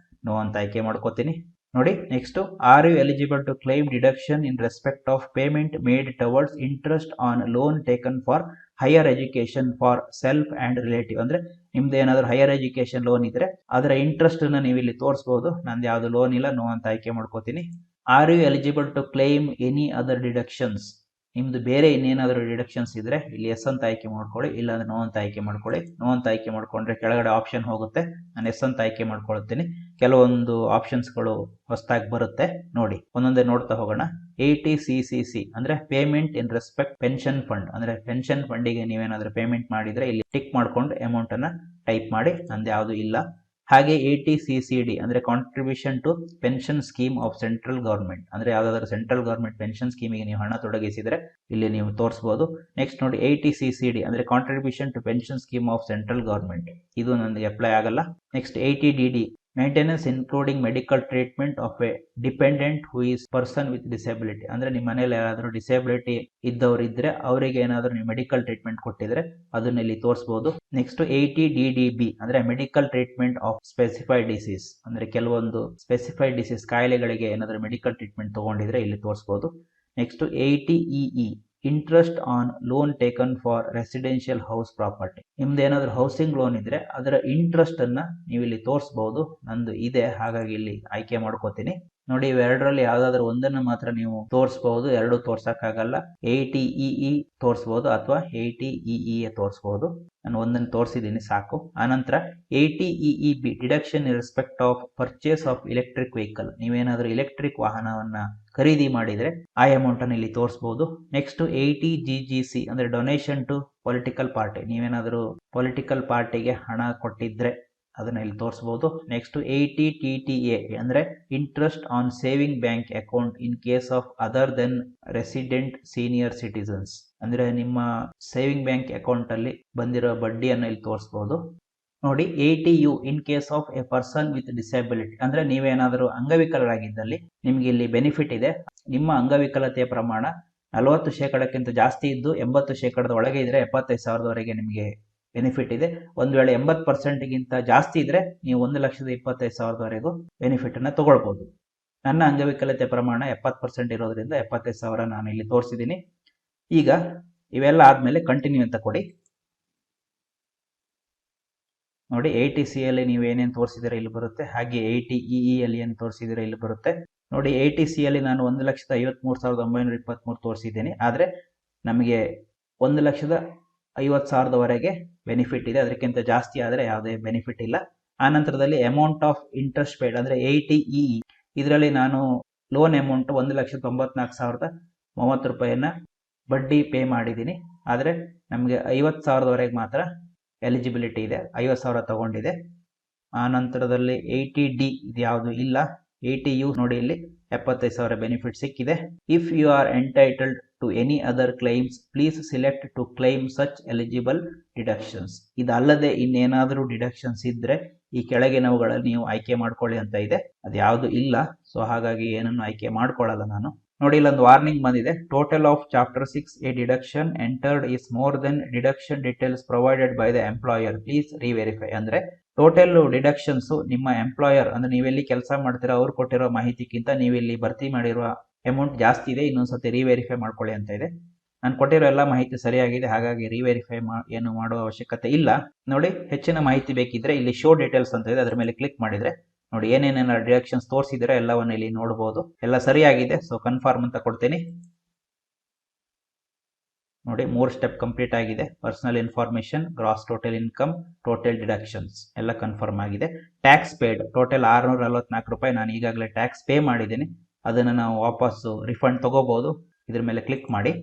ನೋ ಅಂತ ಆಯ್ಕೆ ಮಾಡ್ಕೋತೀನಿ. ನೋಡಿ next, are you eligible to claim deduction in respect of payment made towards interest on loan taken for higher education for self and relative, ಅಂದ್ರೆ ನಿಮ್ದು ಏನಾದ್ರು ಹೈಯರ್ ಎಜುಕೇಶನ್ ಲೋನ್ ಇದ್ರೆ ಅದರ ಇಂಟ್ರೆಸ್ಟ್ ಅನ್ನ ನೀವು ಇಲ್ಲಿ ತೋರಿಸಬಹುದು. ನಂದು ಯಾವ್ದು ಲೋನ್ ಇಲ್ಲ, ನೋ ಅಂತ ಆಯ್ಕೆ ಮಾಡ್ಕೋತೀನಿ. Are you eligible to claim any other deductions, ನಿಮ್ದು ಬೇರೆ ಇನ್ನೇನಾದರೂ ಡಿಡಕ್ಷನ್ಸ್ ಇದ್ರೆ ಇಲ್ಲಿ ಎಸ್ ಅಂತ ಆಯ್ಕೆ ಮಾಡ್ಕೊಳ್ಳಿ, ಇಲ್ಲಾಂದ್ರೆ ನೋ ಅಂತ ಆಯ್ಕೆ ಮಾಡ್ಕೊಳ್ಳಿ. ನೋ ಅಂತ ಆಯ್ಕೆ ಮಾಡ್ಕೊಂಡ್ರೆ ಕೆಳಗಡೆ ಆಪ್ಷನ್ ಹೋಗುತ್ತೆ, ನಾನು ಎಸ್ ಅಂತ ಆಯ್ಕೆ ಮಾಡ್ಕೊಳ್ತೀನಿ. ಕೆಲವೊಂದು ಆಪ್ಷನ್ಸ್ಗಳು ಹೊಸದಾಗಿ ಬರುತ್ತೆ, ನೋಡಿ ಒಂದೊಂದೇ ನೋಡ್ತಾ ಹೋಗೋಣ. 80CCC ಅಂದ್ರೆ payment in respect pension fund, ಅಂದ್ರೆ ಪೆನ್ಷನ್ ಫಂಡಿಗೆ ನೀವೇನಾದ್ರೂ ಪೇಮೆಂಟ್ ಮಾಡಿದ್ರೆ ಇಲ್ಲಿ ಟಿಕ್ ಮಾಡ್ಕೊಂಡು ಅಮೌಂಟ್ ಅನ್ನ ಟೈಪ್ ಮಾಡಿ, ನಂದು ಯಾವುದು ಇಲ್ಲ. ಹಾಗೆ 80CCD ಅಂದ್ರೆ contribution to pension scheme of central government, ಅಂದ್ರೆ ಯಾವ್ದಾದ್ರು ಸೆಂಟ್ರಲ್ ಗವರ್ಮೆಂಟ್ ಪೆನ್ಷನ್ ಸ್ಕೀಮಿಗೆ ನೀವು ಹಣ ತೊಡಗಿಸಿದ್ರೆ ಇಲ್ಲಿ ನೀವು ತೋರಿಸಬಹುದು. ನೆಕ್ಸ್ಟ್ ನೋಡಿ 80CCD ಅಂದ್ರೆ contribution to pension scheme of central government, ಇದು ನನಗೆ ಅಪ್ಲೈ ಆಗಲ್ಲ. Next 80DD maintenance including medical treatment of a dependent who is person with disability, ಅಂದ್ರೆ ನಿಮ್ಮ ಮನೇಲಿ ಯಾರಾದ್ರೂ ಡಿಸೆಬಿಲಿಟಿ ಇದ್ದವ್ರು ಇದ್ರೆ ಅವರಿಗೆ ಏನಾದ್ರೂ ನೀವು ಮೆಡಿಕಲ್ ಟ್ರೀಟ್ಮೆಂಟ್ ಕೊಟ್ಟಿದ್ರೆ ಅದನ್ನ ಇಲ್ಲಿ ತೋರಿಸಬಹುದು. ನೆಕ್ಸ್ಟ್ 80DDB ಅಂದ್ರೆ medical treatment of specified disease, ಅಂದ್ರೆ ಕೆಲವೊಂದು ಸ್ಪೆಸಿಫೈಡ್ ಡಿಸೀಸ್ ಕಾಯಿಲೆಗಳಿಗೆ ಏನಾದ್ರೂ ಮೆಡಿಕಲ್ ಟ್ರೀಟ್ಮೆಂಟ್ ತಗೊಂಡಿದ್ರೆ ಇಲ್ಲಿ ತೋರಿಸಬಹುದು. Next 80EE interest on loan taken for residential house property, ನಿಮ್ದು ಏನಾದ್ರೂ ಹೌಸಿಂಗ್ ಲೋನ್ ಇದ್ರೆ ಅದರ ಇಂಟ್ರೆಸ್ಟ್ ಅನ್ನ ನೀವು ಇಲ್ಲಿ ತೋರಿಸಬಹುದು. ನಂದು ಇದೆ, ಹಾಗಾಗಿ ಇಲ್ಲಿ ಆಯ್ಕೆ ಮಾಡ್ಕೋತೀನಿ. ನೋಡಿ ಇವೆರಡರಲ್ಲಿ ಯಾವ್ದಾದ್ರು ಒಂದನ್ನು ಮಾತ್ರ ನೀವು ತೋರಿಸಬಹುದು, ಎರಡು ತೋರ್ಸಕ್ಕಾಗಲ್ಲ. 80EE ತೋರಿಸಬಹುದು ಅಥವಾ 80EE ತೋರಿಸಬಹುದು. ನಾನು ಒಂದನ್ನು ತೋರಿಸಿದ್ದೀನಿ ಸಾಕು. ಆನಂತರ 80EEB deduction in respect of purchase of electric vehicle, ನೀವೇನಾದ್ರೂ ಎಲೆಕ್ಟ್ರಿಕ್ ವಾಹನವನ್ನ ಖರೀದಿ ಮಾಡಿದ್ರೆ ಆ ಅಮೌಂಟ್ ಅನ್ನು ಇಲ್ಲಿ ತೋರಿಸಬಹುದು. ನೆಕ್ಸ್ಟ್ 80GGC ಅಂದ್ರೆ ಡೊನೇಷನ್ ಟು ಪೊಲಿಟಿಕಲ್ ಪಾರ್ಟಿ, ನೀವೇನಾದ್ರೂ ಪೊಲಿಟಿಕಲ್ ಪಾರ್ಟಿಗೆ ಹಣ ಕೊಟ್ಟಿದ್ರೆ ಅದನ್ನ ಇಲ್ಲಿ ತೋರಿಸಬಹುದು. ನೆಕ್ಸ್ಟ್ 80TTA ಅಂದ್ರೆ interest on saving bank account in case of other than resident senior citizens, ಅಂದ್ರೆ ನಿಮ್ಮ ಸೇವಿಂಗ್ ಬ್ಯಾಂಕ್ ಅಕೌಂಟ್ ಅಲ್ಲಿ ಬಂದಿರೋ ಬಡ್ಡಿಯನ್ನು ಇಲ್ಲಿ ತೋರಿಸಬಹುದು. ನೋಡಿ 80U in case of A person with disability, ಅಂದ್ರೆ ನೀವೇನಾದರೂ ಅಂಗವಿಕಲರಾಗಿದ್ದಲ್ಲಿ ನಿಮ್ಗೆ ಇಲ್ಲಿ ಬೆನಿಫಿಟ್ ಇದೆ. ನಿಮ್ಮ ಅಂಗವಿಕಲತೆಯ ಪ್ರಮಾಣ 40% ಜಾಸ್ತಿ ಇದ್ದು 80% ಒಳಗೆ ಇದ್ರೆ 75,000ವರೆಗೆ ನಿಮಗೆ ಬೆನಿಫಿಟ್ ಇದೆ. ಒಂದು ವೇಳೆ 80% ಜಾಸ್ತಿ ಇದ್ರೆ ನೀವು 1,25,000ವರೆಗೂ ಬೆನಿಫಿಟ್ ಅನ್ನ ತಗೊಳ್ಬಹುದು. ನನ್ನ ಅಂಗವಿಕಲತೆ ಪ್ರಮಾಣ 70% ಇರೋದ್ರಿಂದ 75,000 ನಾನು ಇಲ್ಲಿ ತೋರಿಸಿದ್ದೀನಿ. ಈಗ ಇವೆಲ್ಲ ಆದ್ಮೇಲೆ ಕಂಟಿನ್ಯೂ ಅಂತ ಕೊಡಿ. ನೋಡಿ 80C ಅಲ್ಲಿ ನೀವು ಏನೇನು ತೋರಿಸಿದ್ರೆ ಇಲ್ಲಿ ಬರುತ್ತೆ, ಹಾಗೆ 80EE ಅಲ್ಲಿ ಏನು ತೋರಿಸಿದ್ರೆ ಇಲ್ಲಿ ಬರುತ್ತೆ. ನೋಡಿ 80C ಅಲ್ಲಿ ನಾನು 1,53,923 ತೋರಿಸಿದ್ದೀನಿ, ಆದರೆ ನಮಗೆ 1,50,000ವರೆಗೆ ಬೆನಿಫಿಟ್ ಇದೆ. ಅದಕ್ಕಿಂತ ಜಾಸ್ತಿ ಆದರೆ ಯಾವುದೇ ಬೆನಿಫಿಟ್ ಇಲ್ಲ. ಆ ನಂತರದಲ್ಲಿ ಅಮೌಂಟ್ ಆಫ್ ಇಂಟ್ರೆಸ್ಟ್ ಪೇಡ್ ಅಂದರೆ 80EE, ಇದರಲ್ಲಿ ನಾನು ಲೋನ್ ಅಮೌಂಟ್ 1,94,030 ರೂಪಾಯಿಯನ್ನು ಬಡ್ಡಿ ಪೇ ಮಾಡಿದ್ದೀನಿ. ಆದರೆ ನಮಗೆ 50,000ವರೆಗೆ ಮಾತ್ರ ಎಲಿಜಿಬಿಲಿಟಿ ಇದೆ, 50,000 ತಗೊಂಡಿದೆ. ಆ ನಂತರದಲ್ಲಿ 80D ಇದು ಯಾವುದು ಇಲ್ಲ. 80U ನೋಡಿ ಇಲ್ಲಿ 75,000 ಬೆನಿಫಿಟ್ ಸಿಕ್ಕಿದೆ. If you are entitled to any other claims please select to claim such eligible deductions. ಇದಲ್ಲದೆ ಇನ್ನೇನಾದರೂ ಡಿಡಕ್ಷನ್ಸ್ ಇದ್ರೆ ಈ ಕೆಳಗಿನವುಗಳಲ್ಲಿ ನೀವು ಆಯ್ಕೆ ಮಾಡ್ಕೊಳ್ಳಿ ಅಂತ ಇದೆ. ಅದು ಯಾವುದು ಇಲ್ಲ, ಸೊ ಹಾಗಾಗಿ ಏನನ್ನು ಆಯ್ಕೆ ಮಾಡ್ಕೊಳ್ಳಲ್ಲ ನಾನು. ನೋಡಿ ಇಲ್ಲೊಂದು ವಾರ್ನಿಂಗ್ ಬಂದಿದೆ. Total of chapter 6 A deduction entered is more than deduction details provided by the employer please reverify. ಅಂದ್ರೆ ಟೋಟಲ್ ಡಿಡಕ್ಷನ್ಸ್ ನಿಮ್ಮ ಎಂಪ್ಲಾಯರ್ ಅಂದ್ರೆ ನೀವೆಲ್ಲಿ ಕೆಲಸ ಮಾಡ್ತೀರಾ ಅವ್ರು ಕೊಟ್ಟಿರೋ ಮಾಹಿತಿಗಿಂತ ನೀವಿಲ್ಲಿ ಭರ್ತಿ ಮಾಡಿರುವ ಅಮೌಂಟ್ ಜಾಸ್ತಿ ಇದೆ, ಇನ್ನೊಂದ್ಸತಿ ರಿವೆರಿಫೈ ಮಾಡ್ಕೊಳ್ಳಿ ಅಂತ ಇದೆ. ನಾನು ಕೊಟ್ಟಿರೋ ಎಲ್ಲ ಮಾಹಿತಿ ಸರಿಯಾಗಿದೆ, ಹಾಗಾಗಿ ರಿವೆರಿಫೈ ಏನು ಮಾಡುವ ಅವಶ್ಯಕತೆ ಇಲ್ಲ. ನೋಡಿ ಹೆಚ್ಚಿನ ಮಾಹಿತಿ ಬೇಕಿದ್ರೆ ಇಲ್ಲಿ ಶೋ ಡೀಟೇಲ್ಸ್ ಅಂತ ಇದೆ, ಅದ್ರ ಮೇಲೆ ಕ್ಲಿಕ್ ಮಾಡಿದ್ರೆ ನೋಡಿ ಏನೇನೆಲ್ಲ ಡಿಡಕ್ಷನ್ಸ್ ತೋರಿಸಿದ್ರೆ ಎಲ್ಲವನ್ನು ಇಲ್ಲಿ ನೋಡಬಹುದು. ಎಲ್ಲ ಸರಿಯಾಗಿದೆ, ಸೊ ಕನ್ಫರ್ಮ್ ಅಂತ ಕೊಡ್ತೀನಿ. ನೋಡಿ 3 ಸ್ಟೆಪ್ ಕಂಪ್ಲೀಟ್ ಆಗಿದೆ. Personal information, gross total income, total deductions ಎಲ್ಲ ಕನ್ಫರ್ಮ್ ಆಗಿದೆ. ಟ್ಯಾಕ್ಸ್ ಪೇಡ್ ಟೋಟಲ್ 644 ರೂಪಾಯಿ ನಾನು ಈಗಾಗಲೇ ಟ್ಯಾಕ್ಸ್ ಪೇ ಮಾಡಿದ್ದೀನಿ. ಅದನ್ನು ನಾವು ವಾಪಸ್ಸು ರಿಫಂಡ್ ತಗೋಬಹುದು. ಇದ್ರ ಮೇಲೆ ಕ್ಲಿಕ್ ಮಾಡಿ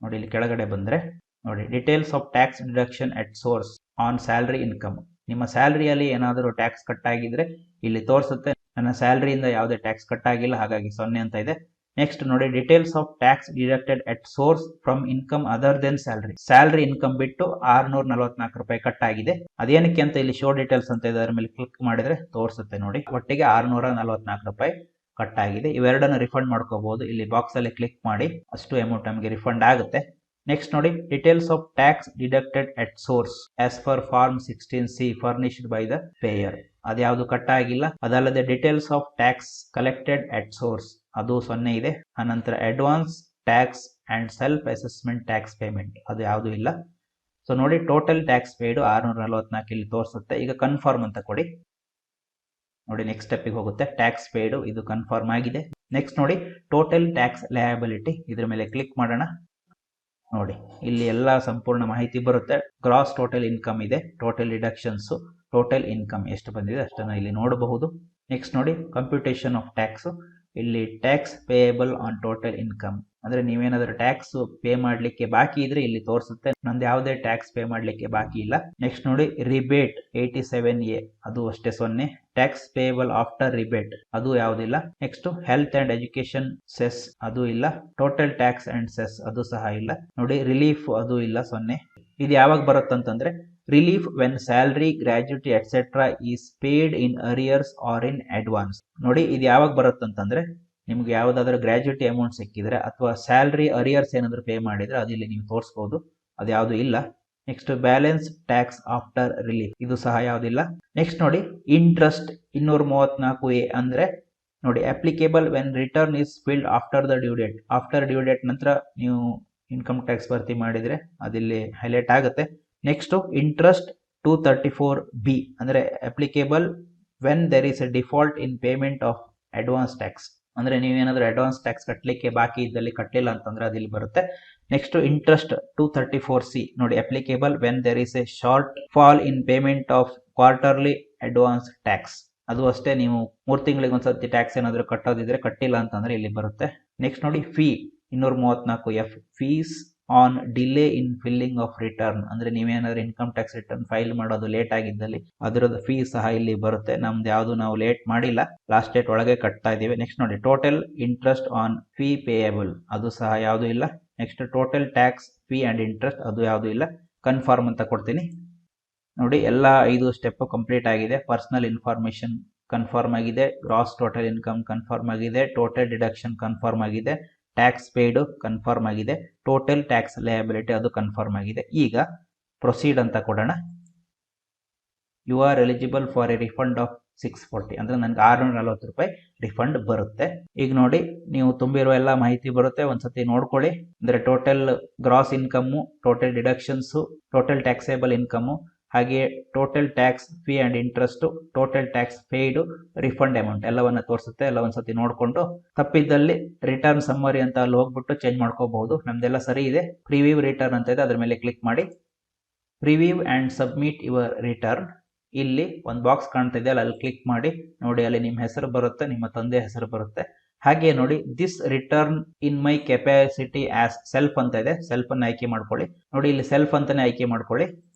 ನೋಡಿ ಇಲ್ಲಿ ಕೆಳಗಡೆ ಬಂದರೆ ನೋಡಿ details of tax deduction at source on salary income. ನಿಮ್ಮ ಸ್ಯಾಲರಿಯಲ್ಲಿ ಏನಾದರೂ ಟ್ಯಾಕ್ಸ್ ಕಟ್ ಆಗಿದ್ರೆ ಇಲ್ಲಿ ತೋರಿಸುತ್ತೆ. ನನ್ನ ಸ್ಯಾಲರಿಯಿಂದ ಯಾವುದೇ ಟ್ಯಾಕ್ಸ್ ಕಟ್ ಆಗಿಲ್ಲ, ಹಾಗಾಗಿ 0 ಅಂತ ಇದೆ. ನೆಕ್ಸ್ಟ್ ನೋಡಿ details of tax deducted at source from income other than salary. Salary income ಬಿಟ್ಟು 644 ರೂಪಾಯಿ ಕಟ್ ಆಗಿದೆ. ಅದೇನಕ್ಕೆ ಅಂತ ಇಲ್ಲಿ ಶೋ ಡೀಟೇಲ್ಸ್ ಅಂತ ಇದೆ, ಅದರ ಮೇಲೆ ಕ್ಲಿಕ್ ಮಾಡಿದ್ರೆ ತೋರಿಸುತ್ತೆ. ನೋಡಿ ಒಟ್ಟಿಗೆ 644 ರೂಪಾಯಿ ಕಟ್ ಆಗಿದೆ. ಇವೆರಡನ್ನು ರಿಫಂಡ್ ಮಾಡ್ಕೋಬಹುದು. ಇಲ್ಲಿ ಬಾಕ್ಸ್ ಅಲ್ಲಿ ಕ್ಲಿಕ್ ಮಾಡಿ ಅಷ್ಟು ಅಮೌಂಟ್ ನಮಗೆ ರಿಫಂಡ್ ಆಗುತ್ತೆ. ನೆಕ್ಸ್ಟ್ ನೋಡಿ details of tax deducted at source as per form 16C furnished by the payer. ಅದ್ಯಾವುದು ಕಟ್ ಆಗಿಲ್ಲ. ಅದಲ್ಲದೆ details of tax collected at source ಅದು 0 ಇದೆ. ಅನಂತರ advance tax and self assessment tax payment ಅದು ಯಾವುದು ಇಲ್ಲ. ಸೊ ನೋಡಿ ಟೋಟಲ್ ಟ್ಯಾಕ್ಸ್ ಪೇಡ್ 644 ಇಲ್ಲಿ ತೋರಿಸುತ್ತೆ. ಈಗ ಕನ್ಫರ್ಮ್ ಅಂತ ಕೊಡಿ. ನೋಡಿ ನೆಕ್ಸ್ಟ್ ಸ್ಟೆಪ್ಗೆ ಹೋಗುತ್ತೆ. ಟ್ಯಾಕ್ಸ್ ಪೇಡ್ ಇದು ಕನ್ಫರ್ಮ್ ಆಗಿದೆ. ನೆಕ್ಸ್ಟ್ ನೋಡಿ ಟೋಟಲ್ ಟ್ಯಾಕ್ಸ್ ಲಯಬಿಲಿಟಿ, ಇದ್ರ ಮೇಲೆ ಕ್ಲಿಕ್ ಮಾಡೋಣ. ನೋಡಿ ಇಲ್ಲಿ ಎಲ್ಲ ಸಂಪೂರ್ಣ ಮಾಹಿತಿ ಬರುತ್ತೆ. ಗ್ರಾಸ್ ಟೋಟಲ್ ಇನ್ಕಮ್ ಇದೆ, ಟೋಟಲ್ ಡಿಡಕ್ಷನ್ಸ್, ಟೋಟಲ್ ಇನ್ಕಮ್ ಎಷ್ಟು ಬಂದಿದೆ ಅಷ್ಟನ್ನು ಇಲ್ಲಿ ನೋಡಬಹುದು. ನೆಕ್ಸ್ಟ್ ನೋಡಿ ಕಂಪ್ಯೂಟೇಷನ್ ಆಫ್ ಟ್ಯಾಕ್ಸ್. ಇಲ್ಲಿ tax payable on total income ಅಂದ್ರೆ ನೀವೇನಾದ್ರೂ ಟ್ಯಾಕ್ಸ್ ಪೇ ಮಾಡ್ಲಿಕ್ಕೆ ಬಾಕಿ ಇದ್ರೆ ಇಲ್ಲಿ ತೋರಿಸುತ್ತೆ. ನಂದು ಯಾವುದೇ ಟ್ಯಾಕ್ಸ್ ಪೇ ಮಾಡ್ಲಿಕ್ಕೆ ಬಾಕಿ ಇಲ್ಲ. ನೆಕ್ಸ್ಟ್ ನೋಡಿ ರಿಬೇಟ್ 87A ಅದು ಅಷ್ಟೇ 0. ಟ್ಯಾಕ್ಸ್ ಪೇಯಬಲ್ ಆಫ್ಟರ್ ರಿಬೇಟ್ ಅದು ಯಾವುದಿಲ್ಲ. Next health and education cess ಅದು ಇಲ್ಲ. ಟೋಟಲ್ ಟ್ಯಾಕ್ಸ್ ಅಂಡ್ ಸೆಸ್ ಅದು ಸಹ ಇಲ್ಲ. ನೋಡಿ ರಿಲೀಫ್ ಅದು ಇಲ್ಲ 0. ಇದು ಯಾವಾಗ ಬರುತ್ತಂತಂದ್ರೆ relief when salary, gratuity etcetera is paid in arrears or in advance. ನೋಡಿ ಇದು ಯಾವಾಗ ಬರುತ್ತಂತಂದ್ರೆ ನಿಮ್ಗೆ ಯಾವ್ದಾದ್ರು ಗ್ರಾಜ್ಯುಟಿ ಅಮೌಂಟ್ ಸಿಕ್ಕಿದ್ರೆ ಅಥವಾ ಸ್ಯಾಲರಿ ಅರಿಯರ್ಸ್ ಏನಾದ್ರು ಪೇ ಮಾಡಿದ್ರೆ ಅದು ಇಲ್ಲಿ ನೀವು ತೋರಿಸಬಹುದು. ಅದು ಯಾವುದು ಇಲ್ಲ. Next balance tax after relief ಇದು ಸಹ ಯಾವುದಿಲ್ಲ. ನೆಕ್ಸ್ಟ್ ನೋಡಿ ಇಂಟ್ರೆಸ್ಟ್ 234A ಅಂದ್ರೆ ನೋಡಿ applicable when return is filed after the due date. After due date ನಂತರ ನೀವು ಇನ್ಕಮ್ ಟ್ಯಾಕ್ಸ್ ಭರ್ತಿ ಮಾಡಿದ್ರೆ ಅದಿಲ್ಲಿ ಹೈಲೈಟ್ ಆಗುತ್ತೆ. ನೆಕ್ಸ್ಟ್ ಇಂಟ್ರೆಸ್ಟ್ 234B ಅಂದ್ರೆ applicable when there is a default in payment of advance tax. ಅಂದ್ರೆ ನೀವೇನಾದ್ರೂ ಅಡ್ವಾನ್ಸ್ ಟ್ಯಾಕ್ಸ್ ಕಟ್ಟಲಿಕ್ಕೆ ಬಾಕಿ ಇದ್ದಲ್ಲಿ ಕಟ್ಟಲಿಲ್ಲ ಅಂತಂದ್ರೆ ಅದಿಲ್ಲಿ ಬರುತ್ತೆ. ನೆಕ್ಸ್ಟ್ ಇಂಟ್ರೆಸ್ಟ್ 234C ನೋಡಿ applicable when there is A short fall in payment of quarterly advance tax. ಅದು ಅಷ್ಟೇ, ನೀವು 3 ತಿಂಗಳಿಗೆ ಒಂದ್ಸತಿ ಟ್ಯಾಕ್ಸ್ ಏನಾದ್ರು ಕಟ್ಟೋದಿದ್ರೆ ಕಟ್ಟಿಲ್ಲ ಅಂತಂದ್ರೆ ಇಲ್ಲಿ ಬರುತ್ತೆ. ನೆಕ್ಸ್ಟ್ ನೋಡಿ fee 234F fees on delay in filling of return ಅಂದ್ರೆ ನೀವೇನಾದ್ರೂ ಇನ್ಕಮ್ ಟ್ಯಾಕ್ಸ್ ರಿಟರ್ನ್ ಫೈಲ್ ಮಾಡೋದು ಲೇಟ್ ಆಗಿದ್ದಲ್ಲಿ ಅದರದ್ದು ಫೀ ಸಹ ಇಲ್ಲಿ ಬರುತ್ತೆ. ನಮ್ದು ಯಾವುದು ನಾವು ಲೇಟ್ ಮಾಡಿಲ್ಲ, ಲಾಸ್ಟ್ ಡೇಟ್ ಒಳಗೆ ಕಟ್ತಾ ಇದೀವಿ. ನೆಕ್ಸ್ಟ್ ನೋಡಿ total interest on fee payable ಅದು ಸಹ ಯಾವುದು ಇಲ್ಲ. Next total tax fee and interest ಅದು ಯಾವುದು ಇಲ್ಲ. ಕನ್ಫರ್ಮ್ ಅಂತ ಕೊಡ್ತೀನಿ. ನೋಡಿ ಎಲ್ಲ 5 ಸ್ಟೆಪ್ ಕಂಪ್ಲೀಟ್ ಆಗಿದೆ. ಪರ್ಸನಲ್ ಇನ್ಫಾರ್ಮೇಶನ್ ಕನ್ಫರ್ಮ್ ಆಗಿದೆ, ಗ್ರಾಸ್ ಟೋಟಲ್ ಇನ್ಕಮ್ ಕನ್ಫರ್ಮ್ ಆಗಿದೆ, ಟೋಟಲ್ ಡಿಡಕ್ಷನ್ ಕನ್ಫರ್ಮ್ ಆಗಿದೆ, ಟ್ಯಾಕ್ಸ್ ಪೇಡ್ ಕನ್ಫರ್ಮ್ ಆಗಿದೆ, ಟೋಟಲ್ ಟ್ಯಾಕ್ಸ್ ಲಯಬಿಲಿಟಿ ಅದು ಕನ್ಫರ್ಮ್ ಆಗಿದೆ. ಈಗ ಪ್ರೊಸೀಡ್ ಅಂತ ಕೊಡೋಣ. You are eligible for a refund of 640 ಅಂದ್ರೆ ನನಗೆ 640 ರೂಪಾಯಿ ರಿಫಂಡ್ ಬರುತ್ತೆ. ಈಗ ನೋಡಿ ನೀವು ತುಂಬಿರುವ ಎಲ್ಲ ಮಾಹಿತಿ ಬರುತ್ತೆ, ಒಂದ್ಸತಿ ನೋಡ್ಕೊಳ್ಳಿ. ಅಂದ್ರೆ total gross income, total deductions, total taxable income, ಹಾಗೆ total tax fee and interest, total tax paid, refund amount ಎಲ್ಲವನ್ನ ತೋರಿಸುತ್ತೆ. ಎಲ್ಲ ಒಂದ್ಸತಿ ನೋಡ್ಕೊಂಡು ತಪ್ಪಿದ್ದಲ್ಲಿ ರಿಟರ್ನ್ ಸಮ್ಮರಿ ಅಂತ ಅಲ್ಲಿ ಹೋಗ್ಬಿಟ್ಟು ಚೇಂಜ್ ಮಾಡ್ಕೋಬಹುದು. ನಮ್ದೆಲ್ಲ ಸರಿ ಇದೆ. ಪ್ರಿವ್ಯೂ ರಿಟರ್ನ್ ಅಂತ ಇದೆ, ಅದ್ರ ಮೇಲೆ ಕ್ಲಿಕ್ ಮಾಡಿ preview and submit your return. ಇಲ್ಲಿ ಒಂದು ಬಾಕ್ಸ್ ಕಾಣ್ತಾ ಇದೆ, ಅಲ್ಲಿ ಕ್ಲಿಕ್ ಮಾಡಿ ನೋಡಿ, ಅಲ್ಲಿ ನಿಮ್ಮ ಹೆಸರು ಬರುತ್ತೆ, ನಿಮ್ಮ ತಂದೆ ಹೆಸರು ಬರುತ್ತೆ. ಹಾಗೆ ನೋಡಿ this return in my capacity as self ಅಂತ ಇದೆ, ಸೆಲ್ಫ್ ಅನ್ನು ಆಯ್ಕೆ ಮಾಡ್ಕೊಳ್ಳಿ. ನೋಡಿ ಇಲ್ಲಿ ಸೆಲ್ಫ್ ಅಂತಾನೆ ಆಯ್ಕೆ ಮಾಡ್ಕೊಳ್ಳಿ,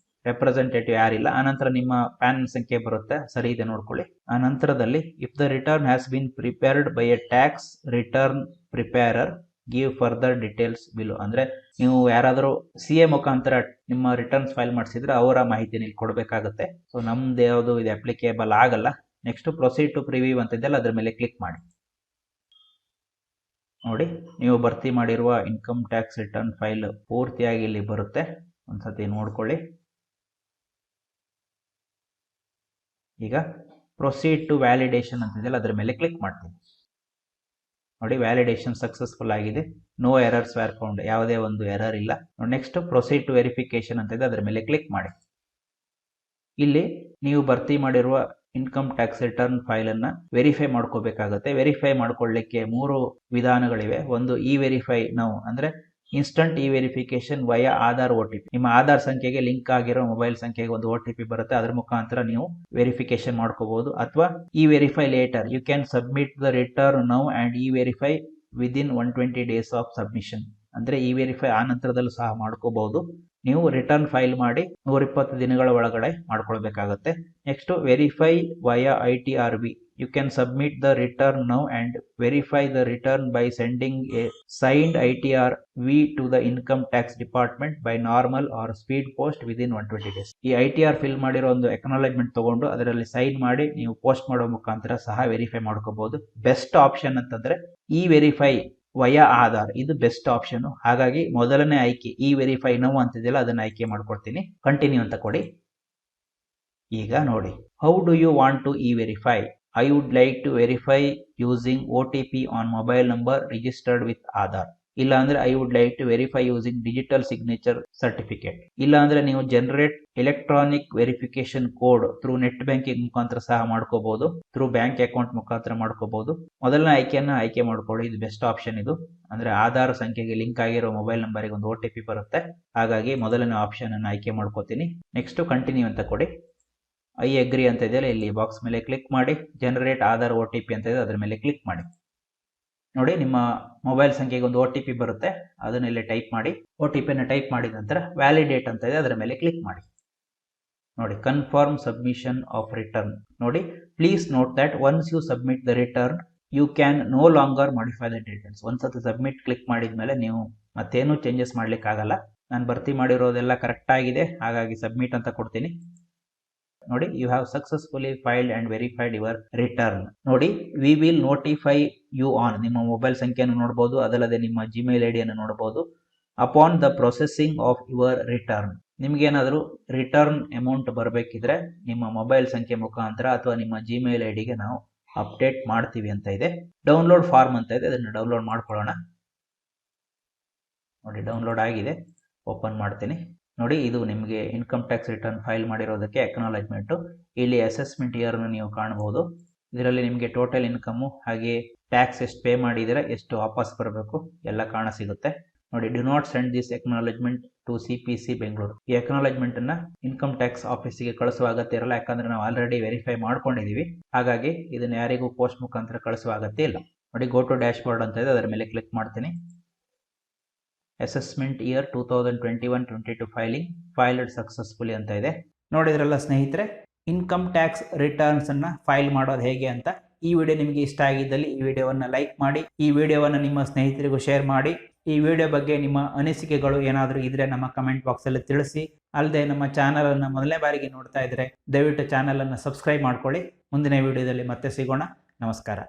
ರೆಪ್ರೆಸೆಂಟೇಟಿವ್ ಯಾರಿಲ್ಲ. ಆನಂತರ ನಿಮ್ಮ ಪ್ಯಾನ್ ಸಂಖ್ಯೆ ಬರುತ್ತೆ, ಸರಿ ಇದೆ ನೋಡ್ಕೊಳ್ಳಿ. ಆ ನಂತರದಲ್ಲಿ if the return has been prepared by a tax return preparer give further details below. ಅಂದ್ರೆ ನೀವು ಯಾರಾದರೂ CA ಮುಖಾಂತರ ನಿಮ್ಮ ರಿಟರ್ನ್ಸ್ ಫೈಲ್ ಮಾಡಿಸಿದ್ರೆ ಅವರ ಮಾಹಿತಿ ಇಲ್ಲಿ ಕೊಡಬೇಕಾಗುತ್ತೆ. ಸೊ ನಮ್ದು ಯಾವುದು ಇದು ಅಪ್ಲಿಕೇಬಲ್ ಆಗಲ್ಲ. ನೆಕ್ಸ್ಟ್ ಪ್ರೊಸೀಡ್ ಟು ಪ್ರಿವ್ಯೂ ಅಂತ ಇದೆಯಲ್ಲ, ಅದ್ರ ಮೇಲೆ ಕ್ಲಿಕ್ ಮಾಡಿ. ನೋಡಿ ನೀವು ಭರ್ತಿ ಮಾಡಿರುವ ಇನ್ಕಮ್ ಟ್ಯಾಕ್ಸ್ ರಿಟರ್ನ್ ಫೈಲ್ ಪೂರ್ತಿಯಾಗಿ ಇಲ್ಲಿ ಬರುತ್ತೆ, ಒಂದ್ಸತಿ ನೋಡ್ಕೊಳ್ಳಿ. ಈಗ ಪ್ರೊಸೀಡ್ ಟು ವ್ಯಾಲಿಡೇಷನ್ ಅಂತಿದೆಯಲ್ಲ, ಅದ್ರ ಮೇಲೆ ಕ್ಲಿಕ್ ಮಾಡ್ತೀನಿ. ನೋಡಿ ವ್ಯಾಲಿಡೇಷನ್ ಸಕ್ಸಸ್ಫುಲ್ ಆಗಿದೆ, ನೋ ಎರರ್ಸ್ ವ್ಯಾರ್ ಫೌಂಡ್, ಯಾವುದೇ ಒಂದು ಎರರ್ ಇಲ್ಲ. ನೆಕ್ಸ್ಟ್ ಪ್ರೊಸೀಡ್ ಟು ವೆರಿಫಿಕೇಶನ್ ಅಂತ ಇದೆ, ಅದ್ರ ಮೇಲೆ ಕ್ಲಿಕ್ ಮಾಡಿ. ಇಲ್ಲಿ ನೀವು ಭರ್ತಿ ಮಾಡಿರುವ ಇನ್ಕಮ್ ಟ್ಯಾಕ್ಸ್ ರಿಟರ್ನ್ ಫೈಲ್ ಅನ್ನ ವೆರಿಫೈ ಮಾಡ್ಕೋಬೇಕಾಗುತ್ತೆ. ವೆರಿಫೈ ಮಾಡ್ಕೊಳ್ಳಿಕ್ಕೆ 3 ವಿಧಾನಗಳಿವೆ. ಒಂದು ಇ ವೆರಿಫೈ ನೌ, ಅಂದ್ರೆ ಇನ್ಸ್ಟಂಟ್ ಇ ವೆರಿಫಿಕೇಶನ್ ವಯ ಆಧಾರ್ OTP. ನಿಮ್ಮ ಆಧಾರ್ ಸಂಖ್ಯೆಗೆ ಲಿಂಕ್ ಆಗಿರೋ ಮೊಬೈಲ್ ಸಂಖ್ಯೆಗೆ ಒಂದು OTP ಬರುತ್ತೆ, ಅದ್ರ ಮುಖಾಂತರ ನೀವು ವೆರಿಫಿಕೇಶನ್ ಮಾಡ್ಕೋಬಹುದು. ಅಥವಾ e verify later, you can submit the return now and e verify within 120 days of submission. ಅಂದ್ರೆ ಇ ವೆರಿಫೈ ಆ ನಂತರದಲ್ಲೂ ಸಹ ಮಾಡ್ಕೋಬಹುದು. ನೀವು ರಿಟರ್ನ್ ಫೈಲ್ ಮಾಡಿ 120 ದಿನಗಳ ಒಳಗಡೆ ಮಾಡ್ಕೊಳ್ಬೇಕಾಗತ್ತೆ. Next verify via ITRV, you can submit the return now and verify the return by sending a signed ITRV to the income tax department by normal or speed post within 120 days. ಈ ITR fill ಮಾಡಿರೋ ಒಂದು acknowledgement ತಗೊಂಡು ಅದರಲ್ಲಿ sign ಮಾಡಿ ನೀವು post ಮಾಡೋ ಮುಖಾಂತರ ಸಹ ವೆರಿಫೈ ಮಾಡ್ಕೋಬಹುದು. ಬೆಸ್ಟ್ ಆಪ್ಷನ್ ಅಂತಂದ್ರೆ ಇ ವೆರಿಫೈ ವಯ ಆಧಾರ್, ಇದು ಬೆಸ್ಟ್ ಆಪ್ಷನ್. ಹಾಗಾಗಿ ಮೊದಲನೇ ಆಯ್ಕೆ ಇ ವೆರಿಫೈ ನೌ ಅಂತಿದೆಯಲ್ಲ, ಅದನ್ನ ಆಯ್ಕೆ ಮಾಡ್ಕೊಡ್ತೀನಿ. ಕಂಟಿನ್ಯೂ ಅಂತ ಕೊಡಿ. ಈಗ ನೋಡಿ, how do you want to e verify? I would like to verify using OTP on mobile number registered with Aadhaar. ಇಲ್ಲ ಅಂದ್ರೆ I would like to verify using digital signature certificate. ಇಲ್ಲ ಅಂದ್ರೆ ನೀವು generate electronic verification code through net banking ಮುಖಾಂತರ ಸಹ ಮಾಡ್ಕೋಬಹುದು, through bank account ಮುಖಾಂತರ ಮಾಡ್ಕೋಬಹುದು. ಮೊದಲನೇ ಆಯ್ಕೆಯನ್ನ ಆಯ್ಕೆ ಮಾಡ್ಕೊಳ್ಳಿ, ಇದು ಬೆಸ್ಟ್ ಆಪ್ಷನ್. ಇದು ಅಂದ್ರೆ ಆಧಾರ್ ಸಂಖ್ಯೆಗೆ ಲಿಂಕ್ ಆಗಿರೋ ಮೊಬೈಲ್ ನಂಬರ್ಗೆ ಒಂದು OTP ಬರುತ್ತೆ. ಹಾಗಾಗಿ ಮೊದಲನೇ ಆಪ್ಷನ್ ಅನ್ನು ಆಯ್ಕೆ ಮಾಡ್ಕೋತೀನಿ. ನೆಕ್ಸ್ಟ್ ಕಂಟಿನ್ಯೂ ಅಂತ ಕೊಡಿ. ಐ ಅಗ್ರಿ ಅಂತ ಇದೆಯಲ್ಲ, ಇಲ್ಲಿ ಬಾಕ್ಸ್ ಮೇಲೆ ಕ್ಲಿಕ್ ಮಾಡಿ. ಜನರೇಟ್ ಆಧಾರ್ OTP ಅಂತ ಇದೆ, ಅದ್ರ ಮೇಲೆ ಕ್ಲಿಕ್ ಮಾಡಿ. ನೋಡಿ ನಿಮ್ಮ ಮೊಬೈಲ್ ಸಂಖ್ಯೆಗೆ ಒಂದು OTP ಬರುತ್ತೆ, ಅದನ್ನ ಇಲ್ಲಿ ಟೈಪ್ ಮಾಡಿ. OTP ನ ಟೈಪ್ ಮಾಡಿದ ನಂತರ ವ್ಯಾಲಿಡೇಟ್ ಅಂತ ಇದೆ, ಅದರ ಮೇಲೆ ಕ್ಲಿಕ್ ಮಾಡಿ. ನೋಡಿ ಕನ್ಫರ್ಮ್ ಸಬ್ಮಿಷನ್ ಆಫ್ ರಿಟರ್ನ್. ನೋಡಿ please note that once you submit the return you can no longer modify the details. ಒಂದ್ಸತಿ ಸಬ್ಮಿಟ್ ಕ್ಲಿಕ್ ಮಾಡಿದ್ಮೇಲೆ ನೀವು ಮತ್ತೇನು ಚೇಂಜಸ್ ಮಾಡ್ಲಿಕ್ಕೆ ಆಗಲ್ಲ. ನಾನು ಭರ್ತಿ ಮಾಡಿರೋದೆಲ್ಲ ಕರೆಕ್ಟ್ ಆಗಿದೆ, ಹಾಗಾಗಿ ಸಬ್ಮಿಟ್ ಅಂತ ಕೊಡ್ತೀನಿ. ನೋಡಿ you have successfully filed and verified your return. ನೋಡಿ we will notify you on, ನಿಮ್ಮ ಮೊಬೈಲ್ ಸಂಖ್ಯೆಯನ್ನು ನೋಡಬಹುದು, ಅದಲ್ಲದೆ ನಿಮ್ಮ ಜಿಮೇಲ್ ID ಅನ್ನು ನೋಡಬಹುದು. Upon the processing of your return, ನಿಮ್ಗೇನಾದರೂ ರಿಟರ್ನ್ ಅಮೌಂಟ್ ಬರಬೇಕಿದ್ರೆ ನಿಮ್ಮ ಮೊಬೈಲ್ ಸಂಖ್ಯೆ ಮುಖಾಂತರ ಅಥವಾ ನಿಮ್ಮ ಜಿಮೇಲ್ IDಗೆ ನಾವು ಅಪ್ಡೇಟ್ ಮಾಡ್ತೀವಿ ಅಂತ ಇದೆ. ಡೌನ್ಲೋಡ್ ಫಾರ್ಮ್ ಅಂತ ಇದೆ, ಅದನ್ನು ಡೌನ್ಲೋಡ್ ಮಾಡ್ಕೊಳ್ಳೋಣ. ನೋಡಿ ಡೌನ್ಲೋಡ್ ಆಗಿದೆ, ಓಪನ್ ಮಾಡ್ತೀನಿ. ನೋಡಿ ಇದು ನಿಮಗೆ ಇನ್ಕಮ್ ಟ್ಯಾಕ್ಸ್ ರಿಟರ್ನ್ ಫೈಲ್ ಮಾಡಿರೋದಕ್ಕೆ ಅಕ್ನಾಲೆಜ್ಮೆಂಟ್. ಇಲ್ಲಿ ಅಸೆಸ್ಮೆಂಟ್ ಇಯರ್ ನೀವು ಕಾಣಬಹುದು. ಇದರಲ್ಲಿ ನಿಮಗೆ ಟೋಟಲ್ ಇನ್ಕಮ್ ಹಾಗೆ ಟ್ಯಾಕ್ಸ್ ಎಷ್ಟು ಪೇ ಮಾಡಿದರೆ ಎಷ್ಟು ವಾಪಸ್ ಬರಬೇಕು ಎಲ್ಲ ಕಾಣ ಸಿಗುತ್ತೆ. ನೋಡಿ do not send this acknowledgement to CPC Bengaluru. ಈ ಅಕ್ನಾಲೆಜ್ಮೆಂಟ್ ಅನ್ನ ಇನ್ಕಮ್ ಟ್ಯಾಕ್ಸ್ ಆಫೀಸಿಗೆ ಕಳಿಸುವ ಅಗತ್ಯ ಇರಲ್ಲ, ಯಾಕಂದ್ರೆ ನಾವು ಆಲ್ರೆಡಿ ವೆರಿಫೈ ಮಾಡ್ಕೊಂಡಿದೀವಿ. ಹಾಗಾಗಿ ಇದನ್ನ ಯಾರಿಗೂ ಪೋಸ್ಟ್ ಮುಖಾಂತರ ಕಳಿಸುವ ಅಗತ್ಯ ಇಲ್ಲ. ನೋಡಿ ಗೋ ಟು ಡ್ಯಾಶ್ ಬೋರ್ಡ್ ಅಂತ ಇದೆ, ಅದರ ಮೇಲೆ ಕ್ಲಿಕ್ ಮಾಡ್ತೀನಿ. Assessment year 2021-22 filing filed successfully ಅಂತ ಇದೆ. ನೋಡಿದ್ರಲ್ಲ ಸ್ನೇಹಿತರೆ, ಇನ್ಕಮ್ ಟ್ಯಾಕ್ಸ್ ರಿಟರ್ನ್ಸ್ ಅನ್ನ ಫೈಲ್ ಮಾಡೋದು ಹೇಗೆ ಅಂತ. ಈ ವಿಡಿಯೋ ನಿಮಗೆ ಇಷ್ಟ ಆಗಿದ್ದಲ್ಲಿ ಈ ವಿಡಿಯೋವನ್ನು ಲೈಕ್ ಮಾಡಿ, ಈ ವಿಡಿಯೋವನ್ನು ನಿಮ್ಮ ಸ್ನೇಹಿತರಿಗೂ ಶೇರ್ ಮಾಡಿ. ಈ ವಿಡಿಯೋ ಬಗ್ಗೆ ನಿಮ್ಮ ಅನಿಸಿಕೆಗಳು ಏನಾದರೂ ಇದ್ರೆ ನಮ್ಮ ಕಮೆಂಟ್ ಬಾಕ್ಸ್ ಅಲ್ಲಿ ತಿಳಿಸಿ. ಅಲ್ಲದೆ ನಮ್ಮ ಚಾನಲ್ ಅನ್ನು ಮೊದಲನೇ ಬಾರಿಗೆ ನೋಡ್ತಾ ಇದ್ರೆ ದಯವಿಟ್ಟು ಚಾನಲ್ ಅನ್ನು ಸಬ್ಸ್ಕ್ರೈಬ್ ಮಾಡ್ಕೊಳ್ಳಿ. ಮುಂದಿನ ವಿಡಿಯೋದಲ್ಲಿ ಮತ್ತೆ ಸಿಗೋಣ. ನಮಸ್ಕಾರ.